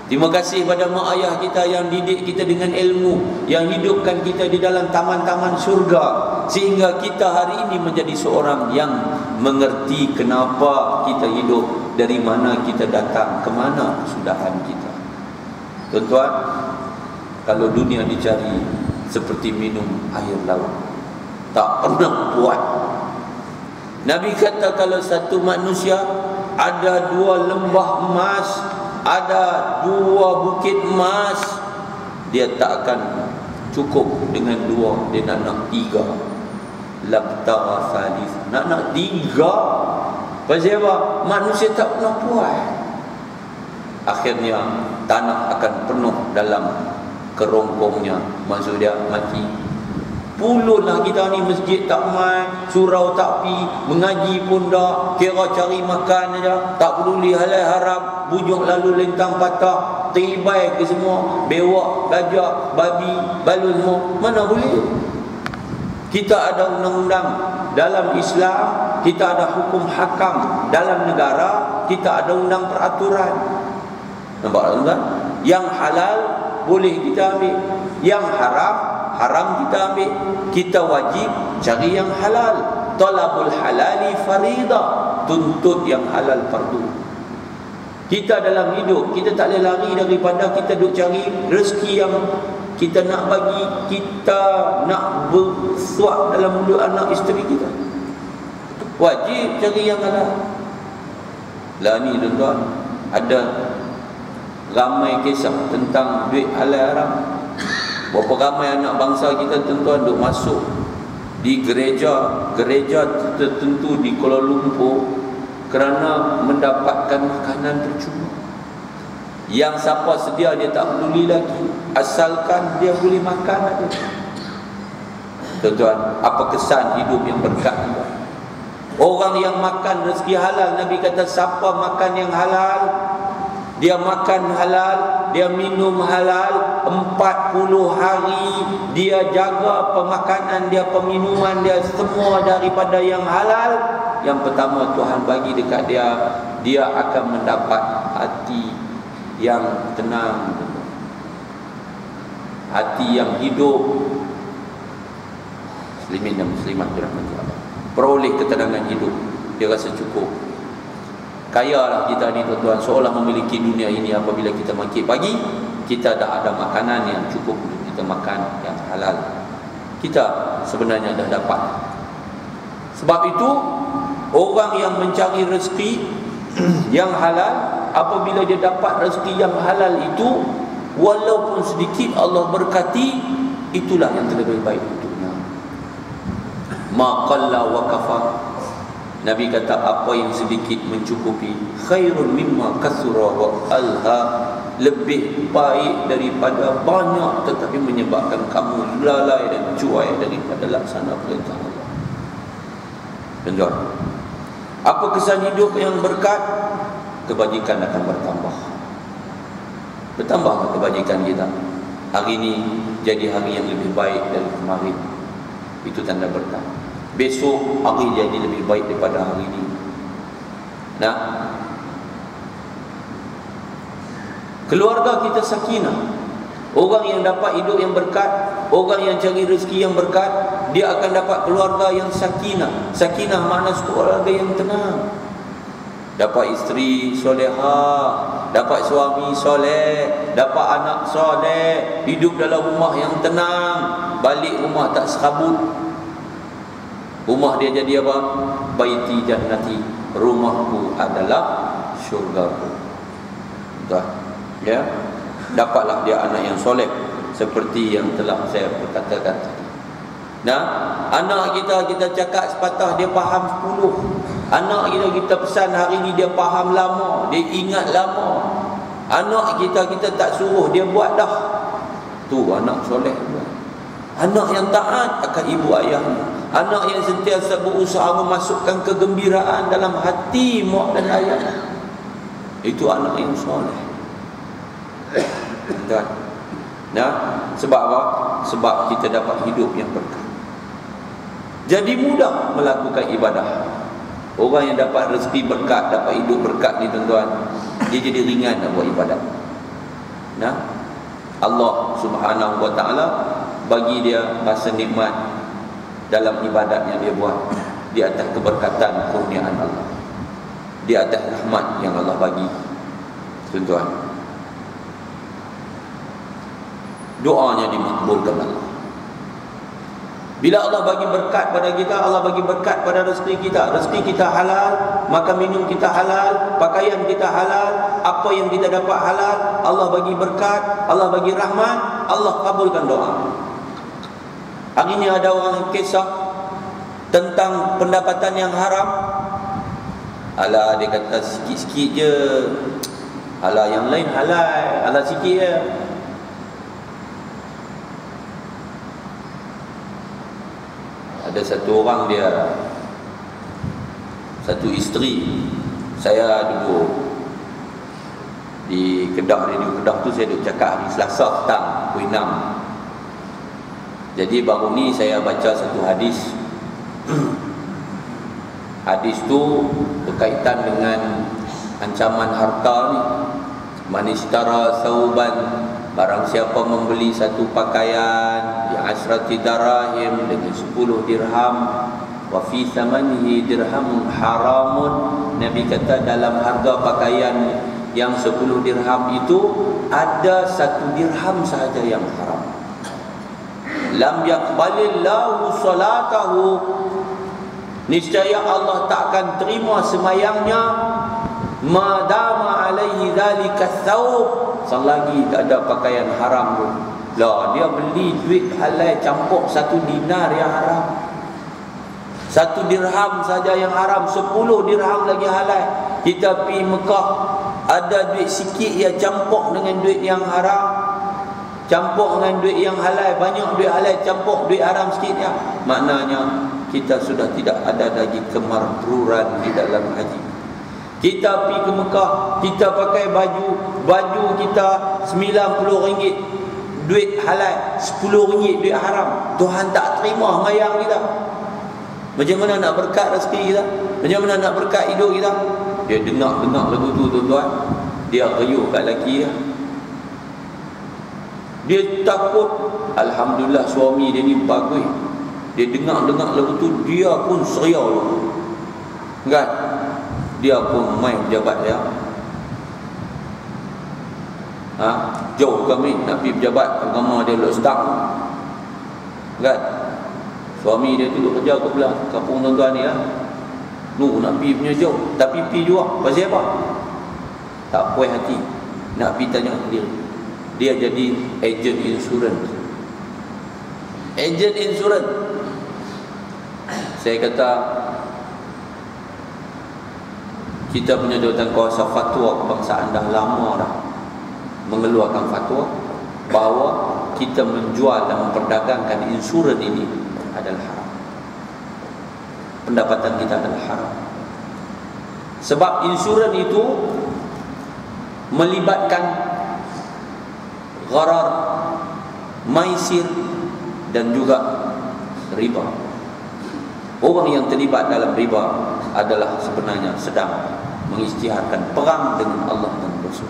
Terima kasih pada mak ayah kita yang didik kita dengan ilmu, yang hidupkan kita di dalam taman-taman syurga, sehingga kita hari ini menjadi seorang yang mengerti kenapa kita hidup, dari mana kita datang, ke mana kesudahan kita. Tuan-tuan, kalau dunia dicari seperti minum air laut, tak pernah puas. Nabi kata kalau satu manusia ada 2 lembah emas, ada 2 bukit emas, dia tak akan cukup dengan 2, dia nak 3. Labtara salis, nak 3. Pasal apa? Manusia tak pernah puas. Akhirnya tanah akan penuh dalam kerongkongnya, maksud dia mati. Pulunlah kita ni, masjid tak main, surau tak pi, mengaji pun dah, kira cari makan aja, tak peduli halal haram, bujuk lalu lintang patah, tibai ke semua, bewak, gajah, babi, balun semua. Mana boleh? Kita ada undang-undang dalam Islam, kita ada hukum hakam dalam negara, kita ada undang peraturan. Nampak tak? Yang halal boleh kita ambil, yang haram kita ambil. Kita wajib cari yang halal. Talabul halali faridah, tuntut yang halal fardu. Kita dalam hidup, kita tak boleh lari daripada kita duk cari rezeki yang kita nak bagi, kita nak bersuap dalam mulut anak isteri kita. Wajib cari yang halal. Lah ni tuan-tuan, ada ramai kisah tentang duit halal haram. Berapa ramai anak bangsa kita tuan-tuan duk masuk di gereja tertentu di Kuala Lumpur kerana mendapatkan makanan percuma. Yang siapa sedia dia tak peduli lagi, asalkan dia boleh makan aja. Tuan-tuan, apa kesan hidup yang berkat? Orang yang makan rezeki halal, Nabi kata siapa makan yang halal, dia makan halal, dia minum halal, 40 hari dia jaga pemakanan dia, peminuman dia, semua daripada yang halal. Yang pertama Tuhan bagi dekat dia, dia akan mendapat hati yang tenang, hati yang hidup. Muslimin dan muslimat dirahmati Allah, peroleh ketenangan hidup, dia rasa cukup. Kayalah kita ni tuan-tuan, seolah memiliki dunia ini apabila kita bangkit pagi, kita dah ada makanan yang cukup untuk kita makan yang halal. Kita sebenarnya dah dapat. Sebab itu orang yang mencari rezeki yang halal, apabila dia dapat rezeki yang halal itu, walaupun sedikit Allah berkati, itulah yang terlebih baik untuknya. Ma qalla wa kafa. Nabi kata apa yang sedikit mencukupi, khairun mimma kathura wa alha, lebih baik daripada banyak tetapi menyebabkan kamu lalai dan cuai daripada laksana perintah Allah. Tuan-tuan, apa kesan hidup yang berkat? Kebajikan akan bertambah. Bertambah kebajikan kita. Hari ini jadi hari yang lebih baik dari kemarin. Itu tanda berkat. Besok hari jadi lebih baik daripada hari ini. Nah, keluarga kita sakinah. Orang yang dapat hidup yang berkat, orang yang cari rezeki yang berkat, dia akan dapat keluarga yang sakinah. Sakinah makna keluarga yang tenang. Dapat isteri solehah, dapat suami soleh, dapat anak soleh, hidup dalam rumah yang tenang, balik rumah tak serabut. Rumah dia jadi apa? Baiti jannati, rumahku adalah syurgaku. Tuan, ya, dapatlah dia anak yang soleh seperti yang telah saya perkatakan tadi. Nah, anak kita cakap sepatah dia faham 10. Anak kita pesan hari ni dia faham lama, dia ingat lama. Anak kita tak suruh dia buat dah. Tu anak soleh. Anak yang taat akan ibu ayahnya. Anak yang sentiasa berusaha memasukkan kegembiraan dalam hati mak dan ayah. Itu anak yang soleh. Nah, sebab apa? Sebab kita dapat hidup yang berkah. Jadi mudah melakukan ibadah. Orang yang dapat rezeki berkat, dapat hidup berkat ni tuan-tuan, dia jadi ringan nak buat ibadat. Nah, Allah Subhanahu wa taala bagi dia rasa nikmat dalam ibadat yang dia buat, di atas keberkatan kurniaan Allah, di atas rahmat yang Allah bagi. Tuan-tuan, doanya dimakbulkan Allah. Bila Allah bagi berkat pada kita, Allah bagi berkat pada rezeki kita. Rezeki kita halal, makan minum kita halal, pakaian kita halal, apa yang kita dapat halal, Allah bagi berkat, Allah bagi rahmat, Allah kabulkan doa. Hari ini ada orang kisah tentang pendapatan yang haram. Alah, dia kata sikit-sikit je. Alah, yang lain halal, alah sikit je. Ada satu orang dia, satu isteri. Saya dulu di Kedah, radio Kedah tu saya duduk cakap hari Selasa petang, pukul 6. Jadi baru ni saya baca satu hadis. Hadis tu berkaitan dengan ancaman harta ni. Man ishtara sauban, barang siapa membeli satu pakaian di asrati darahim, dengan 10 dirham, wa fi thamanihi dirhamun haramun, Nabi kata dalam harga pakaian yang 10 dirham itu ada 1 dirham sahaja yang haram. Lam yaqbalillahu salatahu, niscaya Allah takkan terima semayangnya, madama alaihi dzalika thawb, selagi tak ada pakaian haram tu. Lah, dia beli duit halal campur 1 dinar yang haram, 1 dirham saja yang haram, 10 dirham lagi halal. Kita pergi Mekah, ada duit sikit yang campur dengan duit yang haram, campur dengan duit yang halal, banyak duit halal campur duit haram sikit ya. Maknanya kita sudah tidak ada lagi kemarbruran di dalam haji. Kita pergi ke Mekah, kita pakai baju kita RM90 duit halal, RM10 duit haram. Tuhan tak terima mayang kita. Macam mana nak berkat rezeki kita? Macam mana nak berkat hidup kita? Dia dengar lagu tu tuan-tuan, dia riuh kat lelaki dia. Dia takut. Alhamdulillah suami dia ni bagus. Dia dengar lagu tu, dia pun seriau kan? Dia pun main pejabat dia. Jauh kami nak pergi pejabat agama dia start kan? Suami dia tu kerja ke belah kampung tuan-tuan ni nak pergi punya jauh, tapi pergi juga. Pasal apa? Tak puas hati nak pergi tanya dia. Dia jadi ejen insurans. Ejen insurans. Saya kata, kita punya jawatan kuasa fatwa kebangsaan dah lama dah mengeluarkan fatwa bahawa kita menjual dan memperdagangkan insurans ini adalah haram. Pendapatan kita adalah haram. Sebab insurans itu melibatkan gharar, maisir dan juga riba. Orang yang terlibat dalam riba adalah sebenarnya sedang mengisytiharkan perang dengan Allah dan Rasul.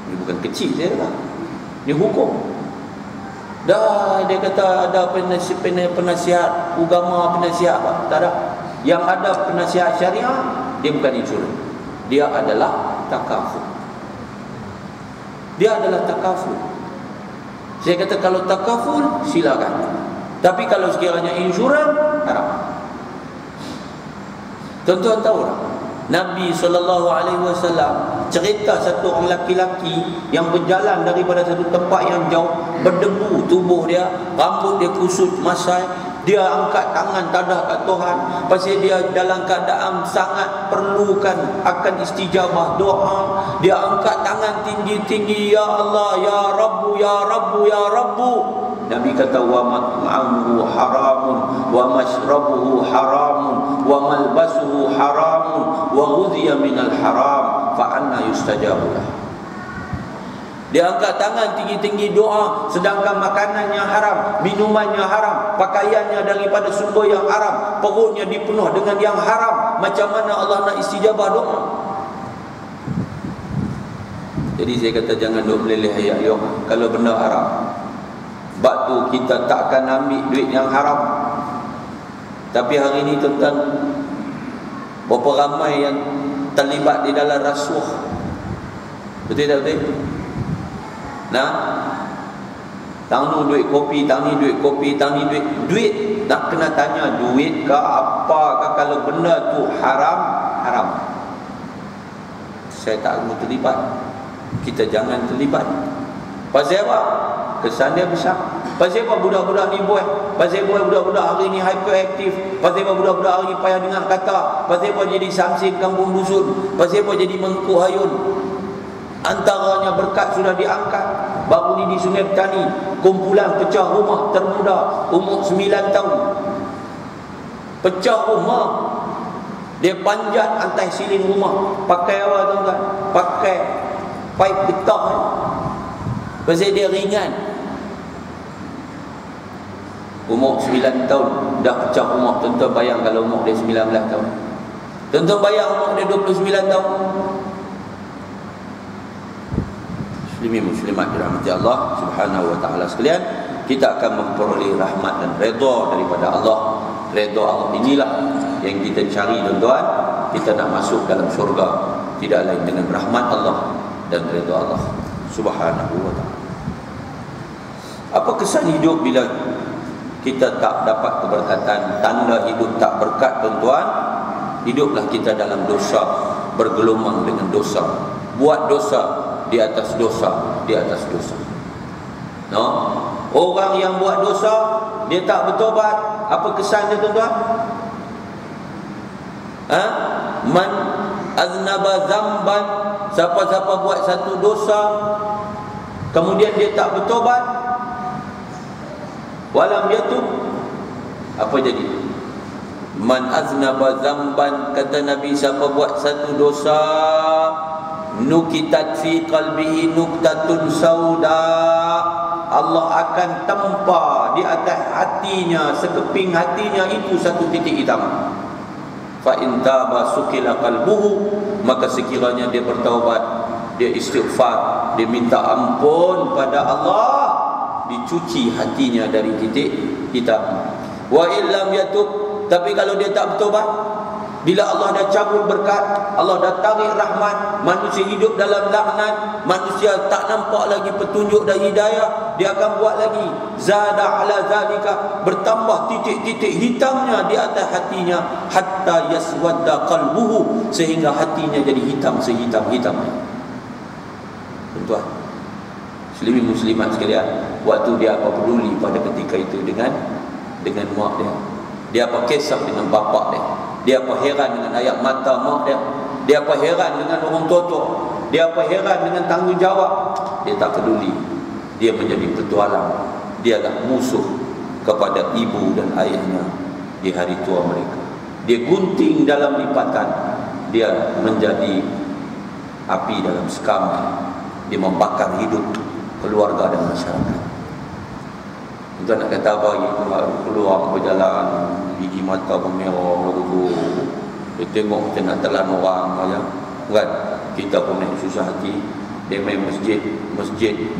Ini bukan kecil saya kata. Ini hukum. Dah dia kata ada penasihat agama, penasihat apa? Tak ada. Yang ada penasihat syariah, dia bukan insurans. Dia adalah takaful. Dia adalah takaful. Saya kata kalau takaful silakan. Tapi kalau sekiranya insurans, haram. Tuan-tuan tahu tak? Nabi SAW cerita satu orang laki-laki yang berjalan daripada satu tempat yang jauh, berdebu tubuh dia, rambut dia kusut masai, dia angkat tangan tadah kat Tuhan pasal dia dalam keadaan sangat perlukan akan istijabah doa. Dia angkat tangan tinggi-tinggi, ya Allah, ya Rabbu, ya Rabbu, ya Rabbu. Nabi kata wa mat'amuhu haramun wa mashrabuhu haramun wa malbasuhu haramun wa ghudhiya minal haram fa anna yustajabu lah. Dia angkat tangan tinggi-tinggi doa sedangkan makanannya haram, minumannya haram, pakaiannya daripada sumber yang haram, perutnya dipenuh dengan yang haram. Macam mana Allah nak istijabah doa? Jadi saya kata jangan duk meleleh ayat kalau benda haram. Sebab tu kita takkan ambil duit yang haram. Tapi hari ini tuan-tuan, berapa ramai yang terlibat di dalam rasuah. Betul tak betul? Nah, tang ni duit kopi, tang ni duit kopi, tang ni duit. Nak kena tanya duit ke apa ke, kalau benda tu haram, haram. Saya tak mahu terlibat. Kita jangan terlibat. Pasal apa? Kesan dia besar. Pasal apa budak-budak ni buat? Pasal apa budak-budak hari ni hyperaktif? Pasal apa budak-budak hari ni payah dengar kata? Pasal apa jadi samsin kampung dusun? Pasal apa jadi mengku hayun? Antaranya berkat sudah diangkat. Baru ni di Sungai Petani, kumpulan pecah rumah termuda umur 9 tahun. Pecah rumah. Dia panjat atas silin rumah. Pakai apa tuan-tuan? Pakai paip getah. Pasal dia ringan. Umur 9 tahun dah pecah rumah. Tuan-tuan bayang kalau umur dia 19 tahun. Tuan-tuan bayang umur dia 29 tahun. Muslimin muslimat dirahmati Allah Subhanahu wa taala sekalian, kita akan memperoleh rahmat dan redha daripada Allah. Redha Allah inilah yang kita cari tuan-tuan. Kita nak masuk dalam syurga tidak lain dengan rahmat Allah dan redha Allah Subhanahu wa taala. Apa kesan hidup bila kita tak dapat keberkatan? Tanda hidup tak berkat tuan-tuan, hiduplah kita dalam dosa, bergelumang dengan dosa, buat dosa di atas dosa, di atas dosa. No? Orang yang buat dosa, dia tak bertobat, apa kesan dia tuan-tuan? Man aznaba zamban, siapa-siapa buat satu dosa kemudian dia tak bertobat, walam yatub, apa jadi? Man aznaba zamban, kata Nabi, siapa buat satu dosa, nukitat fi qalbihi nuktatun sauda, Allah akan tempa di atas hatinya, sekeping hatinya itu satu titik hitam. Fa in taba sukila qalbuhu, maka sekiranya dia bertaubat, dia istighfar, dia minta ampun pada Allah, dicuci hatinya dari titik hitam. Wa illam yatub, tapi kalau dia tak bertaubat, bila Allah dah cabut berkat, Allah dah tarik rahmat, manusia hidup dalam laknat, manusia tak nampak lagi petunjuk dan hidayah, dia akan buat lagi zada ala zalika, bertambah titik-titik hitamnya di atas hatinya, hatta yaswadda qalbuhu, sehingga hatinya jadi hitam sehitam-hitamnya. Tuan, muslimin muslimat sekalian, waktu dia apa peduli pada ketika itu dengan mak dia, dia apa kisah dengan bapak dia apa heran dengan ayat mata mak dia apa heran dengan orang tua, dia apa heran dengan tanggungjawab, dia tak peduli. Dia menjadi petualang, dia adalah musuh kepada ibu dan ayahnya di hari tua mereka. Dia gunting dalam lipatan, dia menjadi api dalam sekam, dia membakar hidup keluarga dan masyarakat. Tuan nak kata apa lagi? Keluar berjalan, gigi mata bermerah, lagu dia tengok macam nak telan orang aja. Kan? Kita pun naik susah hati. Dia main masjid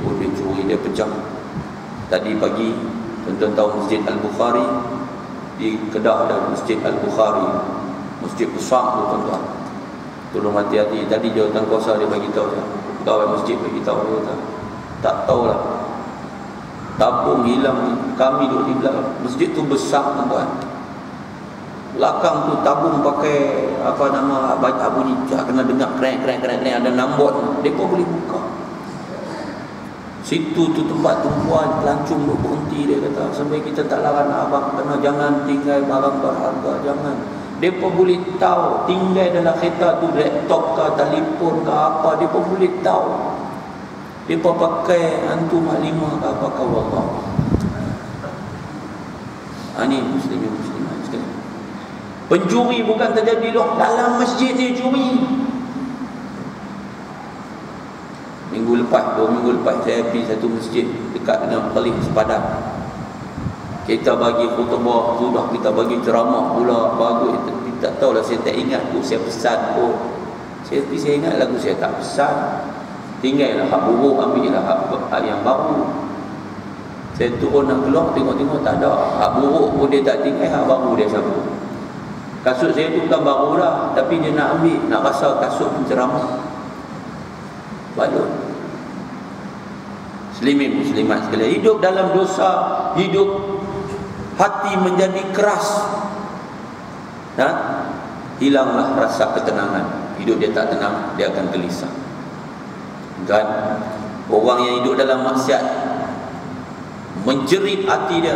pun dia curi, dia pecah. Tadi pagi tuan-tuan tahu Masjid Al-Bukhari di Kedah, ada Masjid Al-Bukhari, masjid besar tu tuan-tuan. Tolong hati-hati. Tadi jawatan kuasa dia bagi tahu saya, pegawai masjid bagi tahu dia kata, tak tahulah, tabung hilang, kami duduk di belakang. Masjid tu besar tuan-tuan. Belakang tu tabung pakai apa nama, baca bunyi, kena dengar krek, ada nambot, mereka boleh buka. Situ tu tempat tumpuan pelancong duk berhenti, dia kata, sampai kita tak larang abang kena jangan tinggal barang berharga, jangan. Mereka boleh tahu tinggal dalam kereta tu laptop ke telefon ke apa, mereka boleh tahu. Mereka pakai hantu maklimah ke apa ke Allah. Ini muslimin muslimat sekalian. Pencuri bukan terjadi loh dalam masjid ni curi. Minggu lepas, 2 minggu lepas, saya pergi satu masjid dekat dengan Perlis Sepadan. Kita bagi khutbah, sudah kita bagi ceramah pula, bagus. Tak tahulah, saya tak ingat tu, saya pesan pun. Saya ingat lagu saya tak pesan. Tinggallah hak buruk, ambillah hak yang baru. Saya turun nak keluar, tengok-tengok tak ada. Hak buruk pun dia tak tinggal, hak baru dia sabut. Kasut saya tu bukan baru dah, tapi dia nak ambil, nak rasa kasut penceramah. Balut. Muslimin muslimat sekalian, hidup dalam dosa, hidup hati menjadi keras, hilanglah rasa ketenangan. Hidup dia tak tenang, dia akan gelisah. Kan? Orang yang hidup dalam maksiat menjerit hati dia,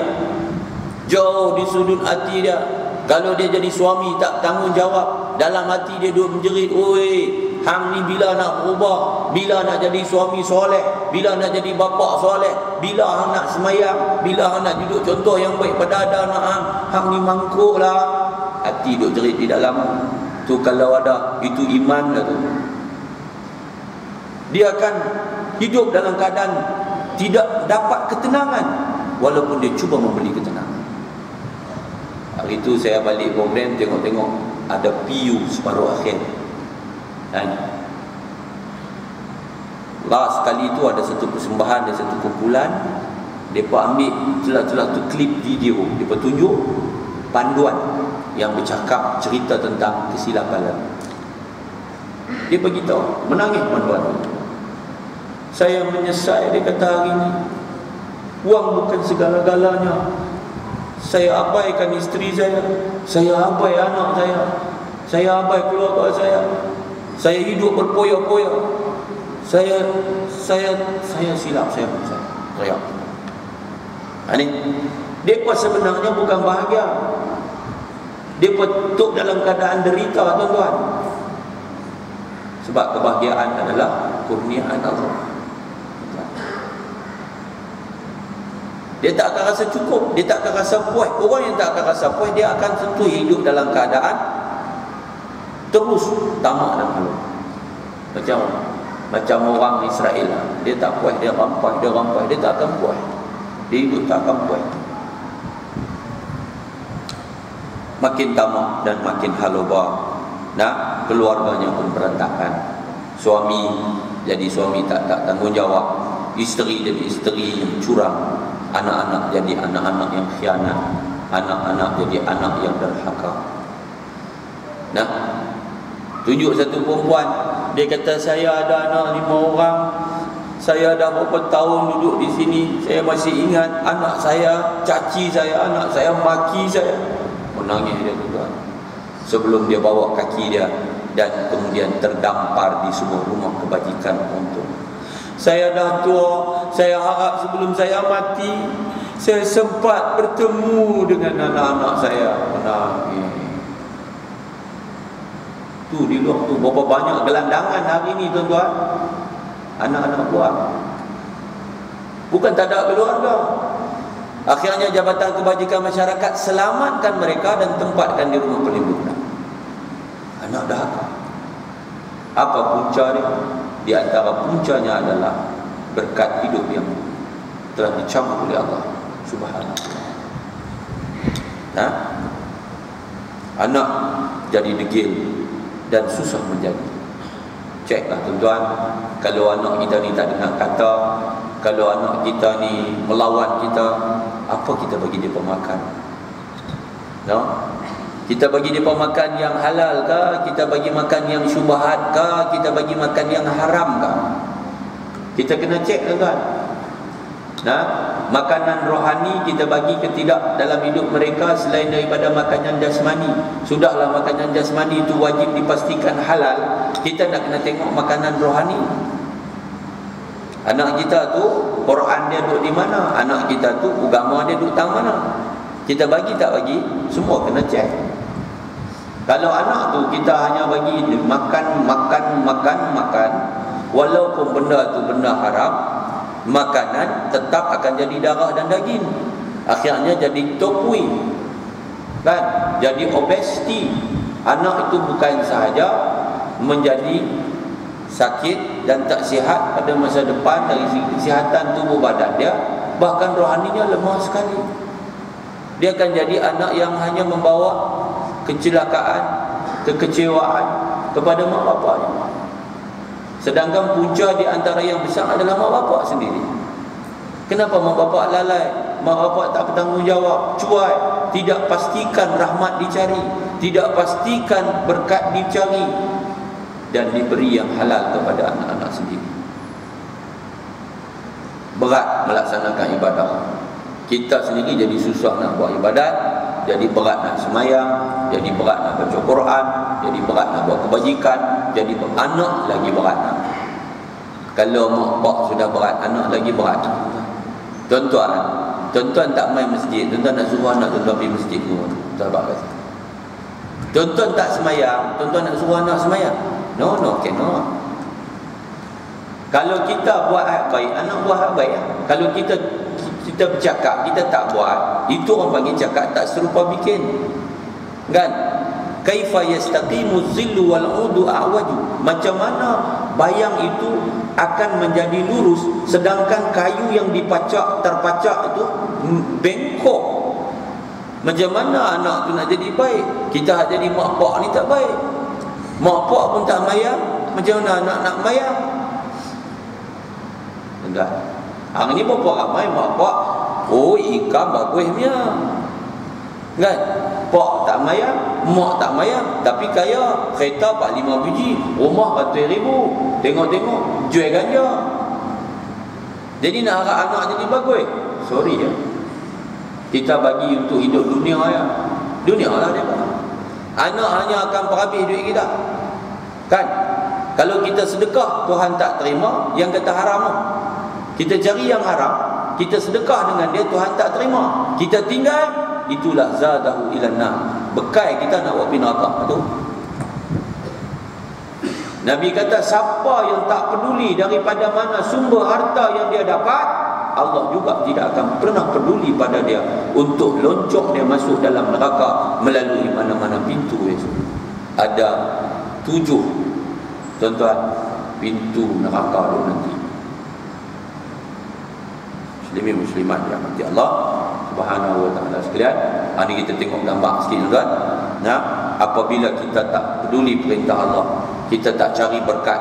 jauh di sudut hati dia. Kalau dia jadi suami tak tanggungjawab, dalam hati dia duduk menjerit, oi, hang ni bila nak berubah, bila nak jadi suami soleh, bila nak jadi bapa soleh, bila hang nak semayang, bila hang nak duduk contoh yang baik pada ada anak hang ni mangkuk lah. Hati duduk jerit di dalam tu. Kalau ada, itu iman lah tu. Dia akan hidup dalam keadaan tidak dapat ketenangan, walaupun dia cuba membeli ketenangan. Hari itu saya balik program, tengok-tengok ada PU separuh akhir. Dan last kali itu ada satu persembahan, ada satu kumpulan, mereka ambil celah-celah tu klip video, mereka tunjuk panduan yang bercakap cerita tentang kesilapan. Dia beritahu, menangis panduan. Saya menyesal, dia kata, hari ini wang bukan segala-galanya. Saya abaikan isteri saya abai anak saya abai keluarga saya hidup berpoya-poya, saya silap, saya teriak. Ini mereka sebenarnya bukan bahagia, mereka tuk dalam keadaan derita tuan-tuan. Sebab kebahagiaan adalah kurniaan Allah. Dia tak akan rasa cukup, dia tak akan rasa puas. Orang yang tak akan rasa puas, dia akan tentu hidup dalam keadaan terus tamak dan malu. Macam orang Israel lah. Dia tak puas, dia rampas, dia tak akan puas. Dia hidup tak akan puas. Makin tamak dan makin haluba. Nah, keluarganya pun berantakan. Suami jadi suami tak tanggungjawab, isteri jadi isteri yang curang, anak-anak jadi anak-anak yang khianat, anak-anak jadi anak yang derhaka. Nah, tunjuk satu perempuan, dia kata saya ada anak 5 orang, saya dah berapa tahun duduk di sini, saya masih ingat anak saya caci saya, anak saya maki saya. Menangis dia tuan. Sebelum dia bawa kaki dia dan kemudian terdampar di sebuah rumah kebajikan untuk. Saya dah tua, saya harap sebelum saya mati saya sempat bertemu dengan anak-anak saya. Menangis. Tu di luar tu berapa banyak gelandangan hari ni tuan-tuan. Anak-anak buah. Bukan tak ada keluarga. Akhirnya Jabatan Kebajikan Masyarakat selamatkan mereka dan tempatkan di rumah perlindungan. Anak dahaga. Apa punca dia? Di antara puncanya adalah berkat hidup yang telah dicabut oleh Allah Subhanahu. Nah, anak jadi degil dan susah menjadi. Ceklah tuan-tuan, kalau anak kita ni tak dengar kata, kalau anak kita ni melawan kita, apa kita bagi dia pemakan? No? Kita bagi dia makan yang halal ke? Kita bagi makan yang syubhat ke? Kita bagi makan yang haram ke? Kita kena cek tuan. Nah, makanan rohani kita bagi ke tidak dalam hidup mereka selain daripada makanan jasmani. Sudahlah makanan jasmani itu wajib dipastikan halal. Kita nak kena tengok makanan rohani. Anak kita tu Quran dia duduk di mana? Anak kita tu agama dia duduk tang mana? Kita bagi tak bagi? Semua kena cek. Kalau anak tu kita hanya bagi makan, walaupun benda tu benda haram, makanan tetap akan jadi darah dan daging. Akhirnya jadi topui, kan? Jadi obesiti. Anak itu bukan sahaja menjadi sakit dan tak sihat pada masa depan dari segi kesihatan tubuh badan dia, bahkan rohaninya lemah sekali. Dia akan jadi anak yang hanya membawa kecelakaan, kekecewaan kepada mak bapaknya. Sedangkan punca di antara yang besar adalah mak bapak sendiri. Kenapa mak bapak lalai? Mak bapak tak bertanggungjawab, cuai, tidak pastikan rahmat dicari, tidak pastikan berkat dicari dan diberi yang halal kepada anak-anak sendiri. Berat melaksanakan ibadah. Kita sendiri jadi susah nak buat ibadat, jadi berat nak semayang, jadi berat nak baca Quran, jadi berat nak buat kebajikan, jadi anak lagi berat. Kalau mak bak sudah berat, anak lagi berat. Tuan-tuan tak main masjid, tuan-tuan nak suruh anak tuan-tuan pergi masjid pun. Sahabat kata. Tuan-tuan tak semayang, tuan-tuan nak suruh anak semayang. No, cannot. Kalau kita buat hak baik, anak buat hak baik. Kalau kita bercakap, kita tak buat, itu orang panggil cakap tak serupa bikin. Kan? Kaifa yastaqimu zillu wal udu a'waju. Macam mana bayang itu akan menjadi lurus sedangkan kayu yang terpacak itu bengkok. Macam mana anak tu nak jadi baik? Kita jadi mak pak ni tak baik. Mak pak pun tak mayang, macam mana anak nak mayang? Enggak. Hari ni berapa ramai mak pak, oh ikan bagusnya, kan? Pak tak mayang, mak tak mayang, tapi kaya, kereta 45 biji, rumah 100,000, tengok-tengok jual ganja. Jadi nak harap anak jadi bagus, sorry ya, kita bagi untuk hidup dunia ya, dunia lah dia. Anak hanya akan perhabis duit kita, kan? Kalau kita sedekah, Tuhan tak terima, yang kata haram. Kita cari yang haram, kita sedekah dengan dia, Tuhan tak terima. Kita tinggal, itulah zadahu ilanna. Bekal kita nak buat binatang tu. Nabi kata siapa yang tak peduli daripada mana sumber harta yang dia dapat, Allah juga tidak akan pernah peduli pada dia untuk loncok dia masuk dalam neraka melalui mana-mana pintu itu. Ada 7 tuan-tuan pintu neraka itu nanti. Muslimin muslimat yang dirahmati Allah Subhanahu wa taala sekalian. Hari kita tengok gambar sikit tuan. Nah, apabila kita tak peduli perintah Allah, kita tak cari berkat,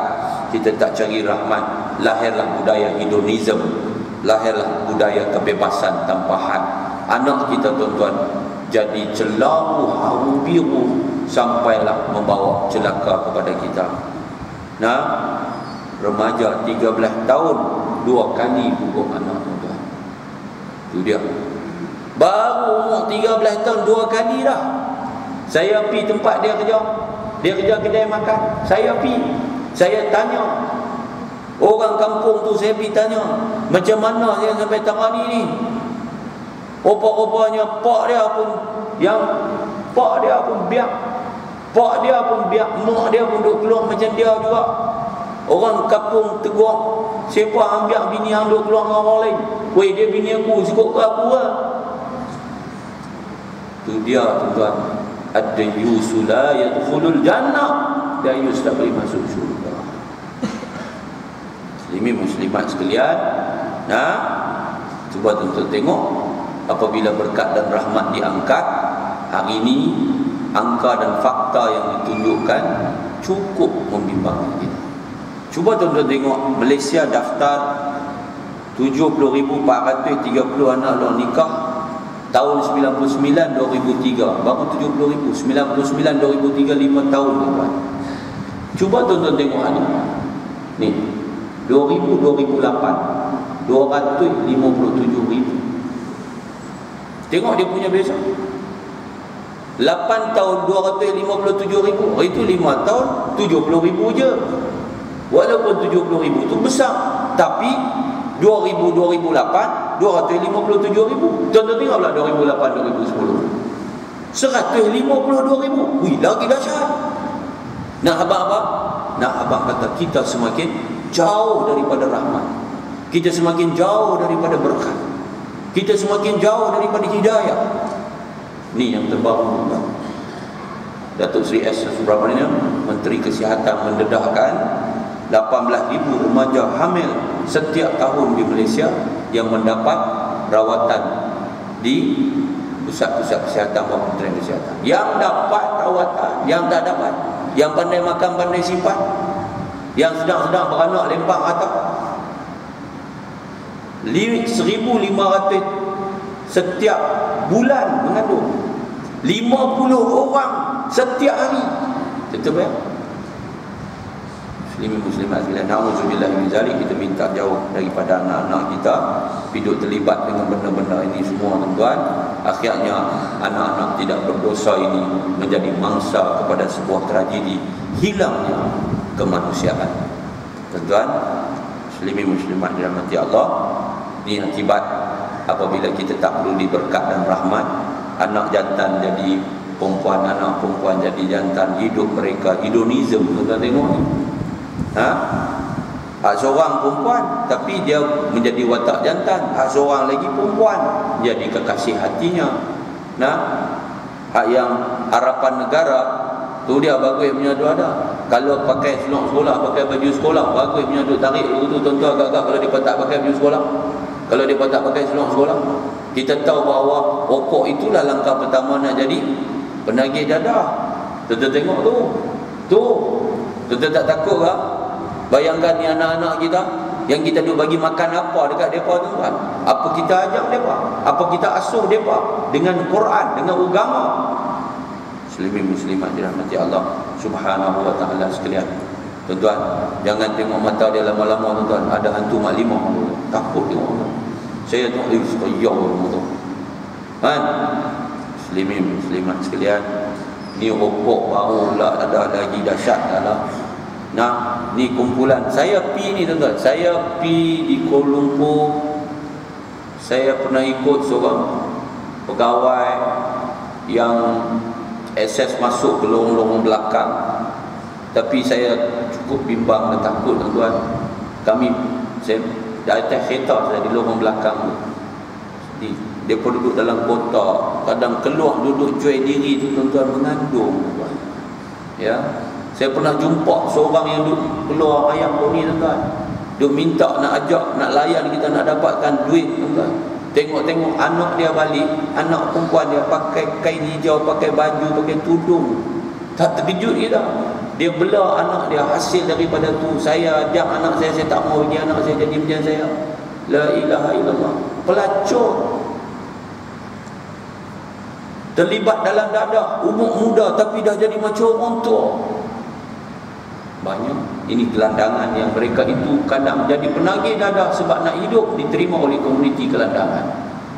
kita tak cari rahmat, lahirlah budaya hedonism, lahirlah budaya kebebasan tanpa had. Anak kita tuan-tuan jadi celaru haru biru sampailah membawa celaka kepada kita. Nah, remaja 13 tahun 2 kali gugur anak tuan-tuan. Itu dia. Baru umur 13 tahun 2 kali dah. Saya pergi tempat dia kerja. Dia kerja kedai makan. Saya pergi. Saya tanya. Orang kampung tu saya pergi tanya. Macam mana dia sampai tangan ni? Rupa-rupanya pak dia pun biak. Pak dia pun biak. Mak dia pun duk keluar macam dia juga. Orang kampung tegur. Siapa ambil bini yang duk keluar dengan orang lain? Weh, dia bini aku. Sikut ke aku lah. Itu dia tuan-tuan. Ad-dayusu la yadkhulul jannah. Dayus tak boleh masuk syurga. Muslimin muslimat sekalian. Nah, cuba tuan-tuan tengok. Apabila berkat dan rahmat diangkat, hari ini angka dan fakta yang ditunjukkan cukup membimbangkan kita. Cuba tuan-tuan tengok, Malaysia daftar 70,430 anak luar nikah tahun 99 2003, baru 70,000. 99 2003 5 tahun tuan-tuan. Cuba tuan-tuan tengok hari ni 2000 2008 257,000. Tengok dia punya beza. 8 tahun 257,000, itu 5 tahun 70,000 je. Walaupun 70,000 tu besar, tapi 2000 2008 257,000. Tuan-tuan tengok pula 2008 2010 152,000. Wih, lagi dahsyat. Nak abang-abang? Nak abang kata kita semakin jauh daripada rahmat. Kita semakin jauh daripada berkat. Kita semakin jauh daripada hidayah. Ni yang terbaru. Datuk Seri S. Subrahmanyam, Menteri Kesihatan, mendedahkan 18,000 remaja hamil setiap tahun di Malaysia yang mendapat rawatan di pusat-pusat kesihatan maupun Kementerian Kesihatan. Yang dapat rawatan, yang tak dapat, yang pandai makan, pandai simpan, yang sedang-sedang beranak lempang atap. 1,500 setiap bulan mengandung. 50 orang setiap hari. Betul ya? Muslimin muslimat sekalian, na'udzubillah min zalik. Kita minta jauh daripada anak-anak kita hidup terlibat dengan benda-benda ini semua tuan-tuan. Akhirnya anak-anak tidak berdosa ini menjadi mangsa kepada sebuah tragedi hilangnya kemanusiaan. Tuan-tuan, muslimin muslimat dirahmati Allah. Ini akibat apabila kita tak perlu diberkat dan rahmat. Anak jantan jadi perempuan, anak perempuan jadi jantan. Hidup mereka hedonism. Tuan-tuan tengok ni. Hak seorang perempuan tapi dia menjadi watak jantan. Hak seorang lagi perempuan jadi kekasih hatinya. Hak yang harapan negara tu dia bagus punya tu ada. Kalau pakai selong sekolah, pakai baju sekolah, bagus punya tu tarik dulu tu tuan-tuan agak-agak kalau dia tak pakai baju sekolah. Kalau dia tak pakai selong sekolah, kita tahu bahawa rokok itulah langkah pertama nak jadi penagih dadah. Tuan-tuan tengok tu. Tuan-tuan tak takut ke? Bayangkan ni anak-anak kita yang kita duk bagi makan apa dekat mereka tuan-tuan. Apa kita ajak mereka? Apa kita asuh mereka dengan Quran, dengan agama? Muslimin muslimat dirahmati Allah Subhanahu wa taala sekalian. Tuan-tuan, jangan tengok mata dia lama-lama tuan-tuan. Ada hantu maklimah. Takut tengok. Saya tengok sekaya tu. Kan? Muslimin muslimat sekalian, ni rokok baru pula ada lagi dahsyat dalam. Ni kumpulan. Saya pi ni tuan-tuan. Saya pi di Kuala Lumpur. Saya pernah ikut seorang pegawai yang akses masuk ke lorong-lorong belakang. Tapi saya cukup bimbang dan takut tuan-tuan. di atas kereta saya di lorong belakang tu. Dia pun duduk dalam kota, kadang keluar duduk jual diri tu tuan-tuan, mengandung. Ya, saya pernah jumpa seorang yang duduk keluar ayam pun ni tuan-tuan. Dia minta nak ajak, nak layan kita, nak dapatkan duit tuan-tuan. Tengok-tengok anak dia balik, anak perempuan dia pakai kain hijau, pakai baju, pakai tudung. Tak terkejut kita. Dia bela anak dia, hasil daripada tu saya ajak anak saya tak mau bagi anak saya jadi macam saya. La ilaha illallah. Pelacur terlibat dalam dadah, umur muda tapi dah jadi macam orang tua. Banyak. Ini gelandangan yang mereka itu kadang jadi penagih dadah sebab nak hidup, diterima oleh komuniti gelandangan.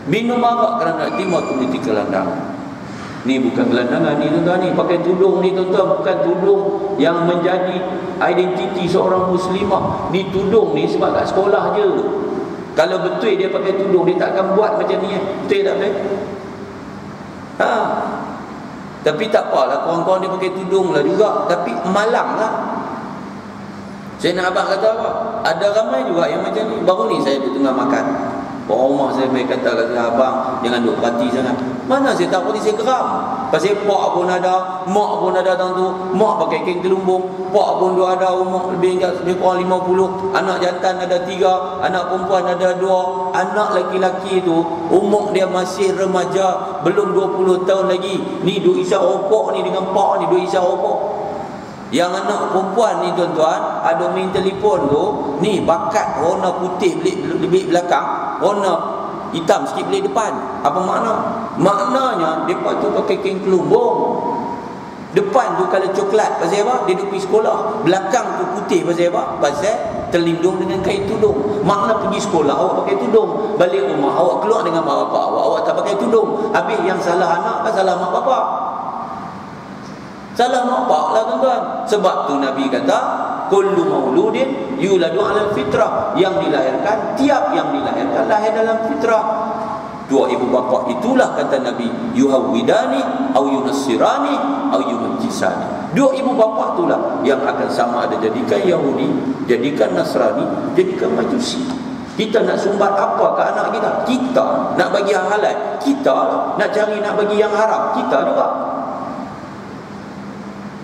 Minum arak kerana nak terima komuniti gelandangan. Ni bukan gelandangan ni tuan-tuan, ni pakai tudung ni tuan-tuan, bukan tudung yang menjadi identiti seorang muslimah. Ni tudung ni sebab kat sekolah je. Kalau betul dia pakai tudung, dia takkan buat macam ni. Betul tak betul? Ha. Tapi tak apalah, kawan-kawan dia pakai tudung lah juga, tapi malang lah. Saya nak abang kata apa? Ada ramai juga yang macam ni. Baru ni saya duduk tengah makan, orang rumah saya main kata abang jangan duk perhati sangat. Mana saya tak perhati, saya geram. Pasal pak pun ada, mak pun ada tu. Mak pakai kain gelumbung, pak pun dia ada umur lebih kurang 50. Anak jantan ada 3, anak perempuan ada 2. Anak laki-laki tu umur dia masih remaja, belum 20 tahun lagi. Ni duk isap rokok ni dengan pak ni duk isap rokok. Yang anak perempuan ni tuan-tuan, ada main telefon tu, ni bakat warna putih belik belakang, warna hitam sikit belik depan. Apa makna? Maknanya depa tu pakai kain kelumbung. Depan tu kalau coklat, pasal apa? Dia duduk pergi sekolah. Belakang tu putih, pasal apa? Pasal terlindung dengan kain tudung. Makna pergi sekolah awak pakai tudung, balik rumah awak keluar dengan mak bapak awak tak pakai tudung. Habis yang salah anak kan salah mak bapak. Salah mak bapak lah tuan-tuan. Sebab tu Nabi kata, kullu mauludin yuladu alal fitrah. Yang dilahirkan, tiap yang dilahirkan lahir dalam fitrah. Dua ibu bapa itulah kata Nabi, yuhawidani au yunassirani au yumajjisani. Dua ibu bapa itulah yang akan sama ada jadikan Yahudi, jadikan Nasrani, jadikan Majusi. Kita nak sumbat apa ke anak kita? Kita nak bagi yang halal, kita nak cari nak bagi yang haram, kita juga.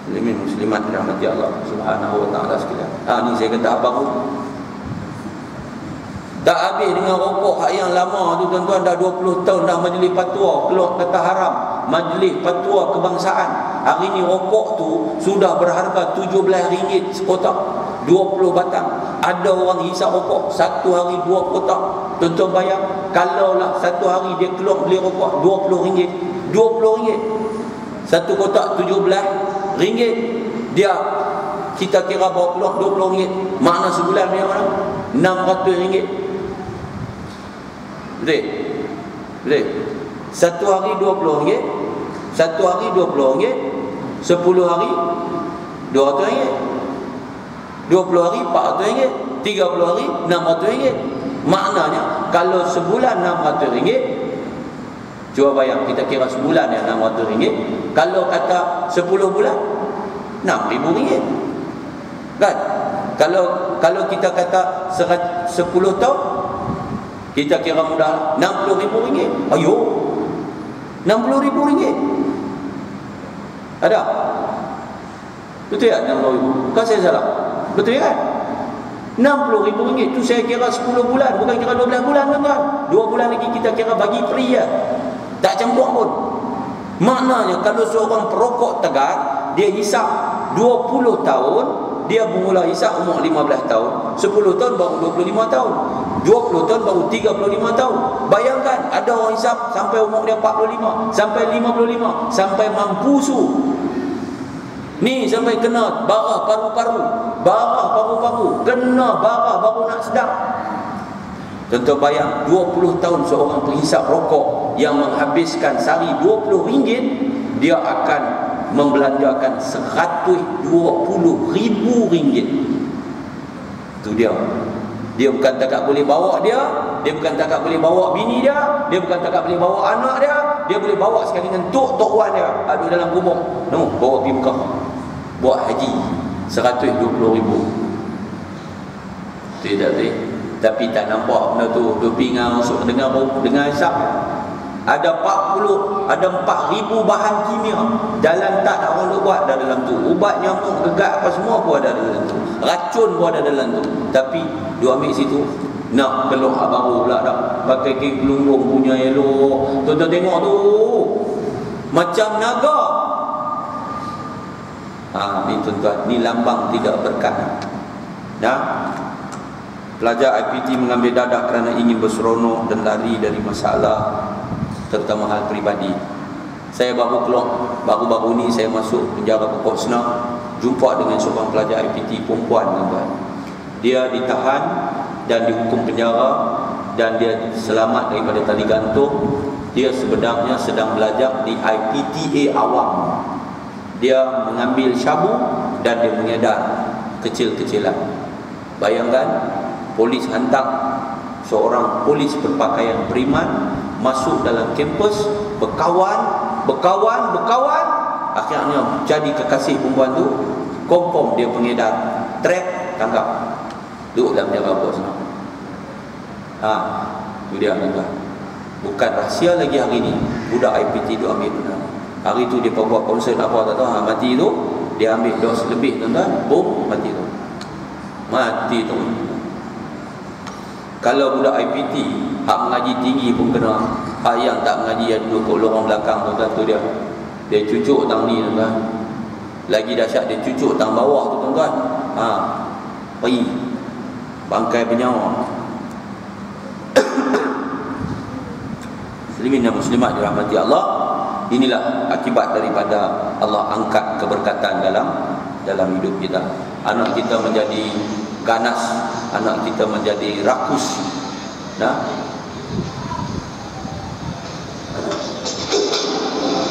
Muslimin muslimat rahmati Allah Subhanahu wa taala sekalian. Ni saya kata apa pun tak habis dengan rokok hak yang lama tu tuan-tuan. Dah 20 tahun dah majlis fatwa keluar kata haram, majlis fatwa kebangsaan. Hari ni rokok tu sudah berharga RM17 sekotak, 20 batang. Ada orang hisap rokok satu hari 2 kotak. Tuan-tuan bayang, kalaulah satu hari dia keluar beli rokok RM20, RM20 satu kotak RM17, dia kita kira bawa keluar RM20. Makna sebulan punya mana? RM600. Boleh? Boleh? Satu hari RM20, satu hari RM20, 10 hari RM200, 20 hari RM400, 30 hari RM600. Maknanya kalau sebulan RM600, cuba bayang, kita kira sebulan ya RM600. Kalau kata 10 bulan RM6,000, kan? Kalau kita kata 10 tahun, kita kira mudah RM60,000. Ayo, RM60,000. Ada? Betul tak RM60,000? Kan saya salah? Betul kan? RM60,000 tu saya kira 10 bulan, bukan kira 12 bulan tuan-tuan. 2 bulan lagi kita kira bagi free ya. Tak campur pun. Maknanya kalau seorang perokok tegar, dia hisap 20 tahun, dia bermula hisap umur 15 tahun, 10 tahun baru 25 tahun, 20 tahun baru 35 tahun. Bayangkan ada orang hisap sampai umur dia 45, sampai 55, sampai mampusu. Ni sampai kena barah paru-paru, kena barah baru nak sedap. Tentu bayang 20 tahun seorang penghisap rokok yang menghabiskan sehari RM20, dia akan membelanjakan RM120,000. Itu dia. Dia bukan takkan boleh bawa dia bukan takkan boleh bawa bini dia bukan takkan boleh bawa anak dia boleh bawa sekali dengan tok wan dia ada dalam kubur. Bawa pergi Mekah, buat haji, RM120,000. Tidak. Tapi tak nampak benda tu. Duk pingang masuk dengar asap. Ada 40, ada 4,000 bahan kimia. Jalan tak nak orang duk buat ada dalam tu. Ubat nyamuk, gegat apa semua pun ada dalam tu. Racun pun ada dalam tu. Tapi dia ambil situ. Nak keluar baru pula dah. Pakai kek gelunggung punya elok. Tuan-tuan tengok tu. Macam naga. Ni tuan-tuan, ni lambang tidak berkat. Pelajar IPT mengambil dadah kerana ingin berseronok dan lari dari masalah, terutama hal peribadi. Saya baru-baru ni saya masuk penjara Pokok Senang, jumpa dengan seorang pelajar IPT perempuan, tuan-tuan. Dia ditahan dan dihukum penjara dan dia selamat daripada tali gantung. Dia sebenarnya sedang belajar di IPTA awam. Dia mengambil syabu dan dia mengedar kecil-kecilan. Bayangkan, polis hantar seorang polis berpakaian beriman masuk dalam kampus, berkawan, akhirnya jadi kekasih perempuan tu. Confirm dia pengedar, track, tangkap, duduk dalam penjara Pokok Senang. Itu dia, tuan-tuan. Bukan rahsia lagi hari ni. Budak IPT tu ambil benar. Hari tu dia buat konsert apa tak tahu, mati tu dia ambil dos lebih, tuan-tuan. Boom, mati tu. Mati tu. Kalau budak IPT hak mengaji tinggi pun kena. Hak yang tak mengaji yang duduk kat lorong belakang, tuan-tuan, tu dia. Dia cucuk tang ni, tuan-tuan. Lagi dahsyat, dia cucuk tang bawah tu, tuan-tuan. Pergi bangkai bernyawa. Muslimin dan muslimat dirahmati Allah. Inilah akibat daripada Allah angkat keberkatan dalam hidup kita. Anak kita menjadi ganas, anak kita menjadi rakus.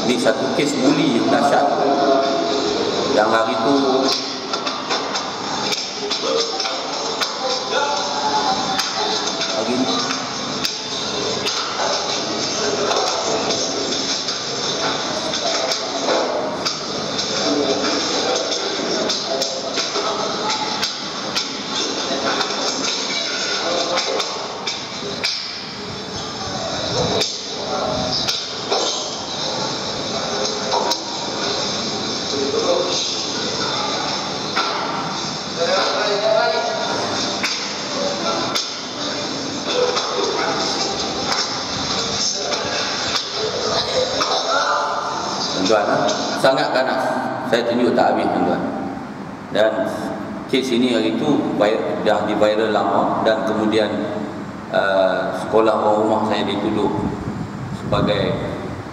Ini satu kes buli yang dahsyat. Yang hari tu sangat ganas. Saya tunjuk tak habis, tuan-tuan. Dan kes ini hari itu dah di viral lama. Dan kemudian sekolah orang rumah saya dituduh sebagai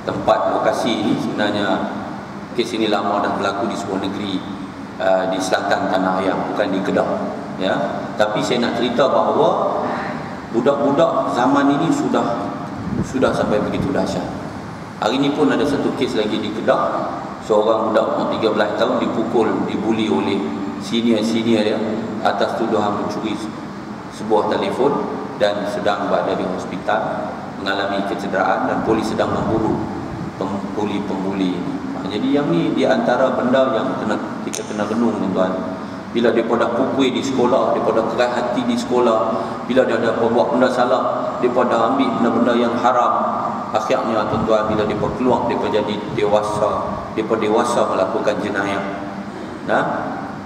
tempat lokasi ini. Sebenarnya kes ini lama dah berlaku di sebuah negeri di selatan Tanah Ayam, bukan di Kedah, ya. Tapi saya nak cerita bahawa budak-budak zaman ini sudah sampai begitu dahsyat. Hari ini pun ada satu kes lagi di Kedah. Seorang budak umur 13 tahun dipukul, dibuli oleh senior dia atas tuduhan mencuri sebuah telefon dan sedang berada di hospital mengalami kecederaan, dan polis sedang memburu pembuli ini. Jadi yang ni di antara benda yang kita kena renung, tuan-tuan. Bila dia dah pukul di sekolah, dia dah keras hati di sekolah, bila dia dah buat benda salah, dia dah ambil benda-benda yang haram. Akhirnya, tuan-tuan, bila dia keluar, dia jadi dewasa, dia dewasa melakukan jenayah.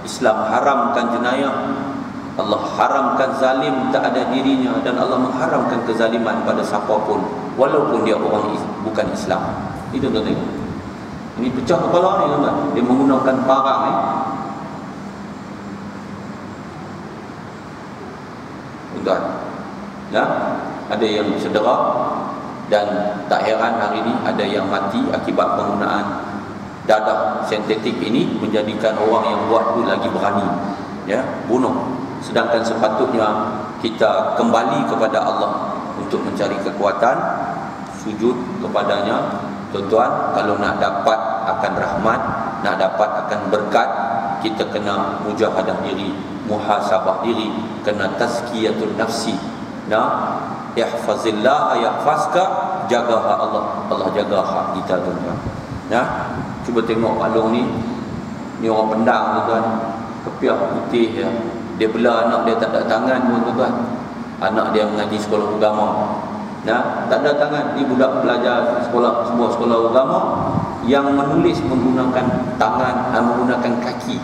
Islam haramkan jenayah, Allah haramkan zalim tak ada dirinya, dan Allah mengharamkan kezaliman pada siapapun walaupun dia orang bukan Islam. Itu tuan-tuan. Ini pecah kepala ni, tuan-tuan. Dia menggunakan parang tuan-tuan. Ada yang cedera, dan tak heran hari ini ada yang mati akibat penggunaan dadah sintetik ini, menjadikan orang yang buat itu lagi berani, bunuh. Sedangkan sepatutnya kita kembali kepada Allah untuk mencari kekuatan, sujud kepadanya, tuan-tuan. Kalau nak dapat akan rahmat, nak dapat akan berkat, kita kena mujahadah diri, muhasabah diri, kena tazkiyatun nafsi. Ihfazillah yahfazka, jagalah Allah jaga hak kita, tuan-tuan. Cuba tengok Palung ni orang pendang, tuan-tuan. Kepiah putih, dia bela anak dia tak ada tangan pun, tuan-tuan. anak dia mengaji sekolah agama. Nah, tak ada tangan, ni budak belajar sebuah sekolah agama yang menulis menggunakan tangan, menggunakan kaki.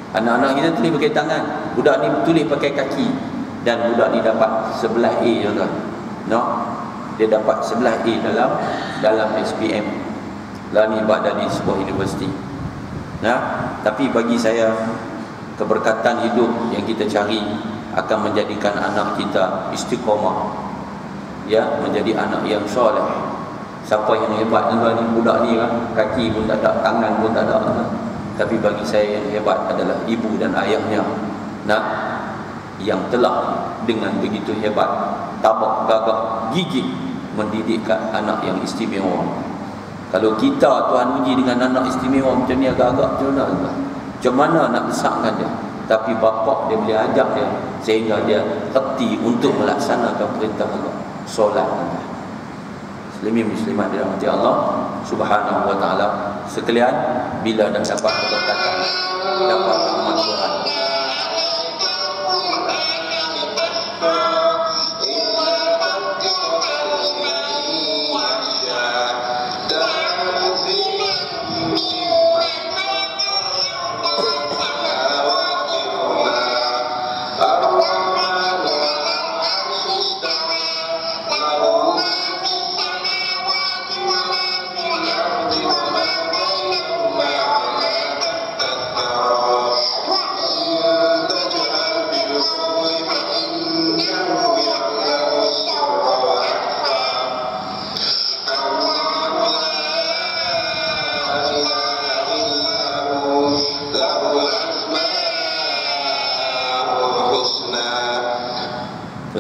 Anak-anak kita tulis pakai tangan, budak ni tulis pakai kaki, dan budak ni dapat 11 A, tuan-tuan. No? Dia dapat 11 A dalam SPM. Lah ni badan di sebuah universiti. Nah, tapi bagi saya keberkatan hidup yang kita cari akan menjadikan anak kita istiqamah, ya, menjadi anak yang soleh. Siapa yang hebat tuan-tuan ni? Budak ni kan, kaki pun tak ada, tangan pun tak ada, tuan-tuan. Tapi bagi saya yang hebat adalah ibu dan ayahnya, nah, yang telah dengan begitu hebat, tabak, gagah, gigih mendidikkan anak yang istimewa. Kalau kita Tuhan uji dengan anak istimewa macam ni, agak-agak macam mana, tuan? Macam mana nak besarkan dia? Tapi bapak dia boleh ajak dia sehingga dia reti untuk melaksanakan perintah Allah, solat. Muslimin muslimat dirahmati Allah Subhanahu wa taala sekalian, bila dah dapat keberkatan, dapat rahmat Tuhan,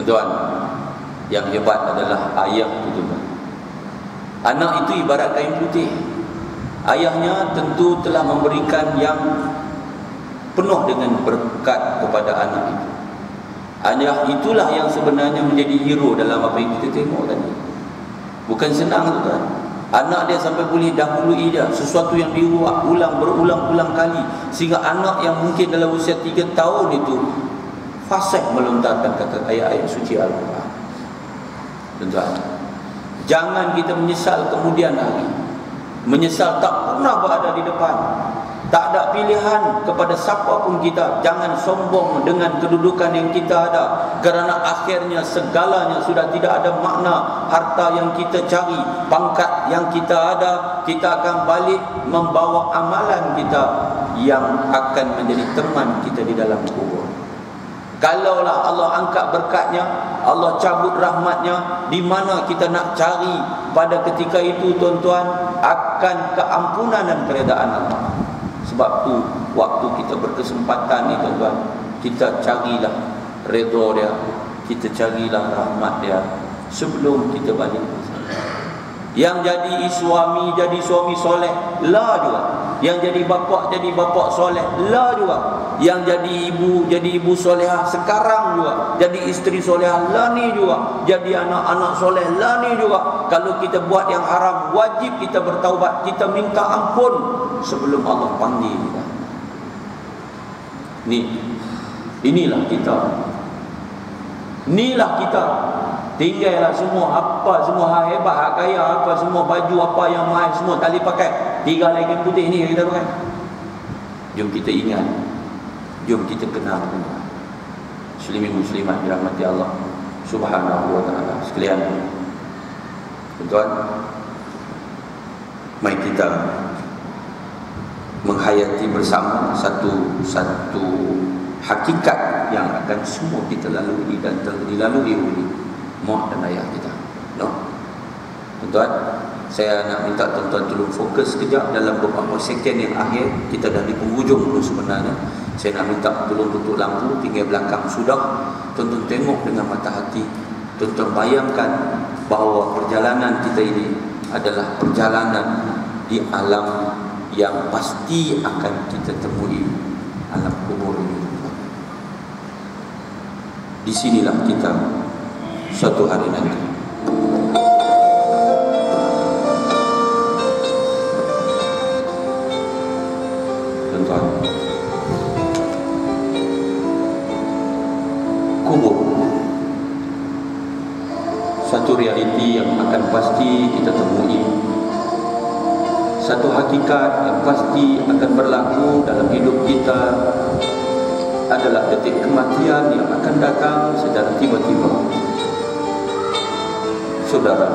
tuan, yang hebat adalah ayah itu, tuan. Anak itu ibarat kain putih. Ayahnya tentu telah memberikan yang penuh dengan berkat kepada anak itu. Ayah itulah yang sebenarnya menjadi hero dalam apa yang kita tengok tadi. Bukan senang, tuan. Anak dia sampai boleh dahului dia, sesuatu yang diulang berulang-ulang kali, sehingga anak yang mungkin dalam usia 3 tahun itu fasih melontarkan kata ayat-ayat suci Al-Quran. Tuan-tuan, jangan kita menyesal kemudian hari. Menyesal tak pernah berada di depan, tak ada pilihan kepada siapa pun kita. Jangan sombong dengan kedudukan yang kita ada, kerana akhirnya segalanya sudah tidak ada makna. Harta yang kita cari, pangkat yang kita ada, kita akan balik membawa amalan kita yang akan menjadi teman kita di dalam kubur. Kalaulah Allah angkat berkatnya, Allah cabut rahmatnya, di mana kita nak cari pada ketika itu, tuan-tuan? Akan keampunan dan keredaan Allah. Sebab tu waktu kita berkesempatan ni, tuan-tuan, kita carilah redha dia, kita carilah rahmat dia sebelum kita balik. Yang jadi suami soleh lah juga. Yang jadi bapak soleh lah juga. Yang jadi ibu solehah sekarang juga. Jadi isteri solehah lah ni juga. Jadi anak-anak soleh lah ni juga. Kalau kita buat yang haram, wajib kita bertaubat, kita minta ampun sebelum Allah panggil kita. Inilah kita. Inilah kita. Tinggallah semua, apa semua hak hebat, hak kaya, apa semua baju apa yang mahal semua tak boleh pakai. Tinggal lagi putih ni kita pakai. Jom kita ingat, jom kita kenal muslimin muslimat dirahmati Allah Subhanahu wa taala sekalian. Tuan, mari kita menghayati bersama satu hakikat yang akan semua kita lalui dan dilalui oleh mak dan ayah kita. No? Tuan-tuan, saya nak minta tuan-tuan tolong fokus sekejap dalam beberapa second yang akhir. Kita dah di penghujung dulu sebenarnya. Saya nak minta tolong tutup lampu, tinggal belakang sudah. Tuan-tuan tengok dengan mata hati. Tuan-tuan bayangkan bahawa perjalanan kita ini adalah perjalanan di alam yang pasti akan kita temui, alam kubur ini. Di sinilah kita suatu hari nanti. Tuan-tuan, kubur satu realiti yang akan pasti kita temui, satu hakikat yang pasti akan berlaku dalam hidup kita adalah detik kematian yang akan datang secara tiba-tiba. Saudara,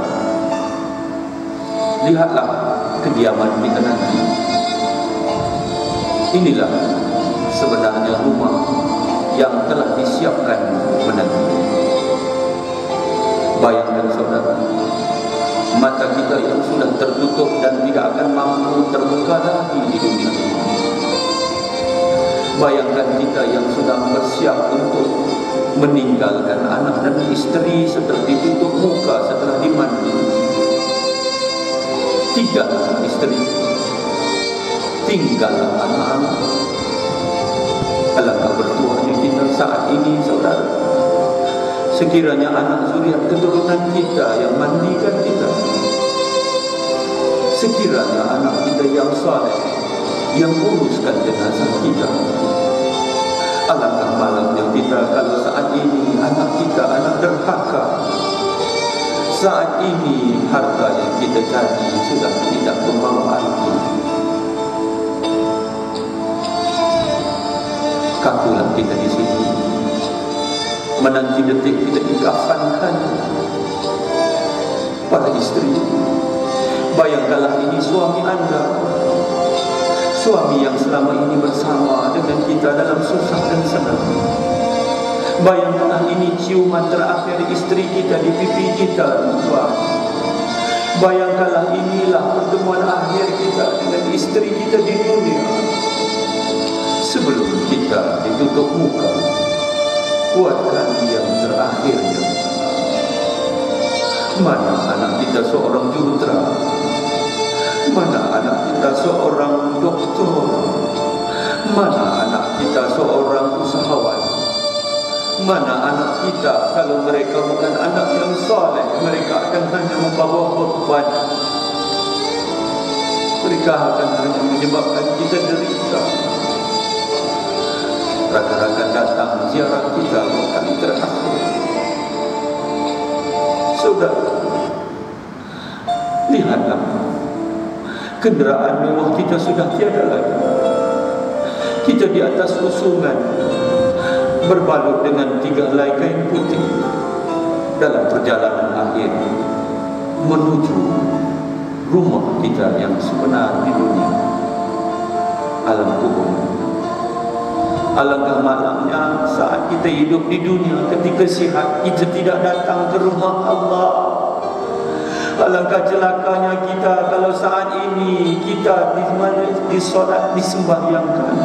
lihatlah kediaman kita nanti. Inilah sebenarnya rumah yang telah disiapkan menanti. Bayangkan saudara, mata kita yang sudah tertutup dan tidak akan mampu terbuka lagi di dunia ini. Bayangkan kita yang sudah bersiap untuk meninggalkan anak dan istri setelah ditutup muka, setelah dimandi. Tinggal istri, tinggal anak-anak. Alangkah bertuahnya kita saat ini saudara. Sekiranya anak zuriat keturunan kita yang mandikan kita, sekiranya anak kita yang saleh yang uruskan jenazah kita. Alangkah malamnya kita kalau saat ini anak kita anak derhaka. Saat ini harta yang kita cari sudah tidak membawa arti. Kakulah kita di sini menanti detik kita dikafankan. Para istri, bayangkanlah ini suami anda, suami yang selama ini bersama dengan kita dalam susah dan senang. Bayangkanlah ini ciuman terakhir istri kita di pipi kita. Bayangkanlah inilah pertemuan akhir kita dengan istri kita di dunia sebelum kita ditutup muka. Kuatkan yang terakhirnya. Mana anak kita seorang jurutera? Mana anak kita seorang doktor? Mana anak kita seorang usahawan? Mana anak kita kalau mereka bukan anak yang saleh, mereka akan hanya membawa beban. Mereka akan hanya menyebabkan kita derita. Rakan-rakan datang ziarah kita kali terakhir. Saudara, lihatlah, kenderaan mewah kita sudah tiada lagi. Kita di atas usungan berbalut dengan 3 helai kain putih dalam perjalanan akhir menuju rumah kita yang sebenar di dunia, alam kubur. Alangkah malamnya saat kita hidup di dunia ketika sihat kita tidak datang ke rumah Allah. Alangkah celakanya kita kalau saat ini kita disolat, disembahyangkan,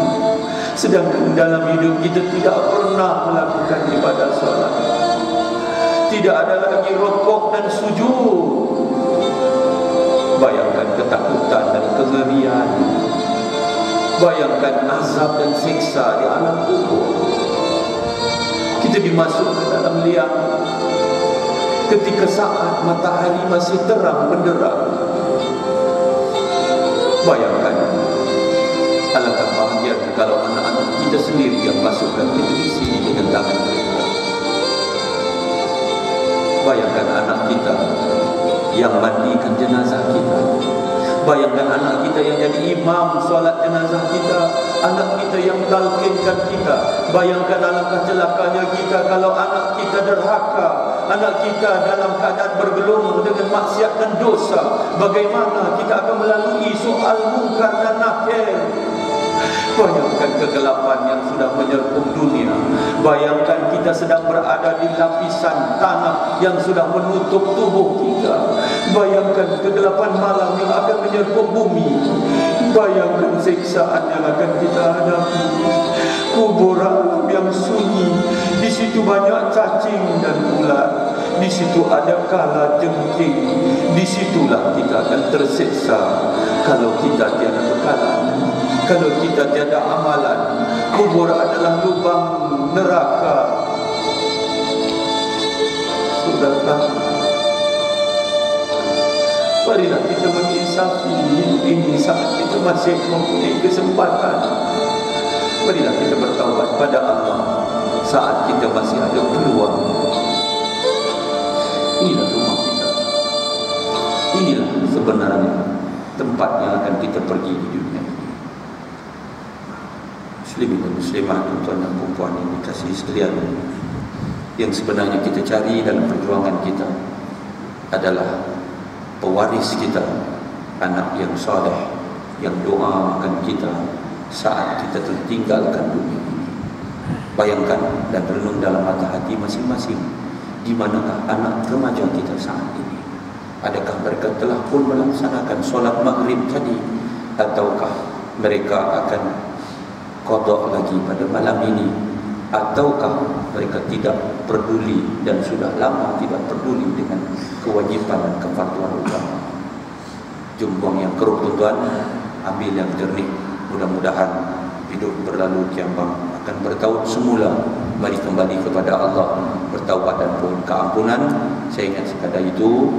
sedangkan dalam hidup kita tidak pernah melakukan ibadah solat. Tidak ada lagi rukuk dan sujud. Bayangkan ketakutan dan kengerian. Bayangkan azab dan siksa di alam kubur. Kita dimasukkan dalam liang ketika saat matahari masih terang benderang. Bayangkan, alangkah bahagia kalau anak-anak kita sendiri yang masukkan kita di sini dengan tangan mereka. Bayangkan anak kita yang mandikan jenazah kita. Bayangkan anak kita yang jadi imam solat jenazah kita, anak kita yang talqinkan kita. Bayangkan alangkah celakanya kita kalau anak kita derhaka, anak kita dalam keadaan bergelumur dengan maksiat dan dosa. Bagaimana kita akan melalui soal mungkar dan nakir? Bayangkan kegelapan yang sudah menyerbuh dunia. Bayangkan kita sedang berada di lapisan tanah yang sudah menutup tubuh kita. Bayangkan kegelapan malam yang akan menyerbuh bumi. Bayangkan siksaan yang akan kita hadapi. Kubur alam yang sunyi, di situ banyak cacing dan ular. Di situ ada kala jengking. Di situlah kita akan tersiksa kalau kita tiada bekalan. Kalau kita tiada amalan. Kubur adalah lubang neraka. Saudara, marilah kita menginsafi hidup ini saat kita masih mempunyai kesempatan. Marilah kita bertaubat pada Allah saat kita masih ada peluang. Inilah tempat yang akan kita pergi di dunia ini. Muslimin dan muslimat, tuan dan puan yang dikasihi sekalian, yang sebenarnya kita cari dalam perjuangan kita adalah pewaris kita, anak yang soleh, yang doakan kita saat kita tertinggalkan dunia ini. Bayangkan dan renung dalam mata hati masing-masing, di manakah anak remaja kita saat ini? Adakah mereka telah pun melaksanakan solat maghrib tadi, ataukah mereka akan qada lagi pada malam ini, ataukah mereka tidak peduli dan sudah lama tidak peduli dengan kewajiban dan kefarduan utama? Jom buang yang keruh tuan-tuan, ambil yang jernih. Mudah-mudahan hidup berlalu kiambang akan bertaut semula. Mari kembali kepada Allah, bertaubat dan mohon keampunan. Saya ingat sekadar itu,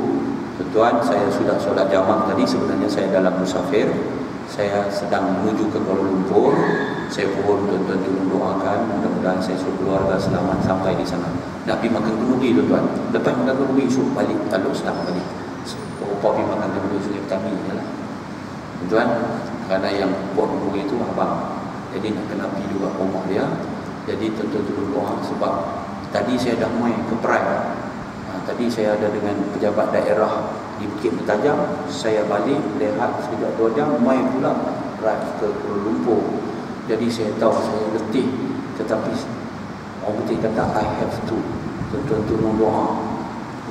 tuan-tuan, saya sudah solat jamak tadi. Sebenarnya saya dalam musafir, saya sedang menuju ke Kuala Lumpur. Saya mohon tuan-tuan tolong doakan, mudah-mudahan saya suruh keluarga selamat sampai di sana. Nak pergi makan kenduri tuan-tuan. Lepas makan kenduri suruh balik, taluk setang balik. Rupa pergi makan kenduri Sungai Petani lah tuan-tuan, kerana yang buat kenduri itu abang, jadi nak kena pergi juga rumah dia. Jadi tuan-tuan tolong doa, sebab tadi saya dah main ke Perai. Tadi saya ada dengan pejabat daerah di Bukit Bertajam. Saya balik, rehat sekejap 2 jam, main pula drive ke Kuala Lumpur. Jadi saya tahu saya letih, tetapi orang putih kata I have to. Tuan-tuan tolong doa,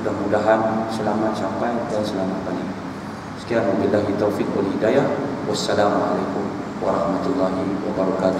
mudah-mudahan selamat sampai dan selamat balik. Sekian, wabillahi taufiq wal hidayah. Wassalamualaikum warahmatullahi wabarakatuh.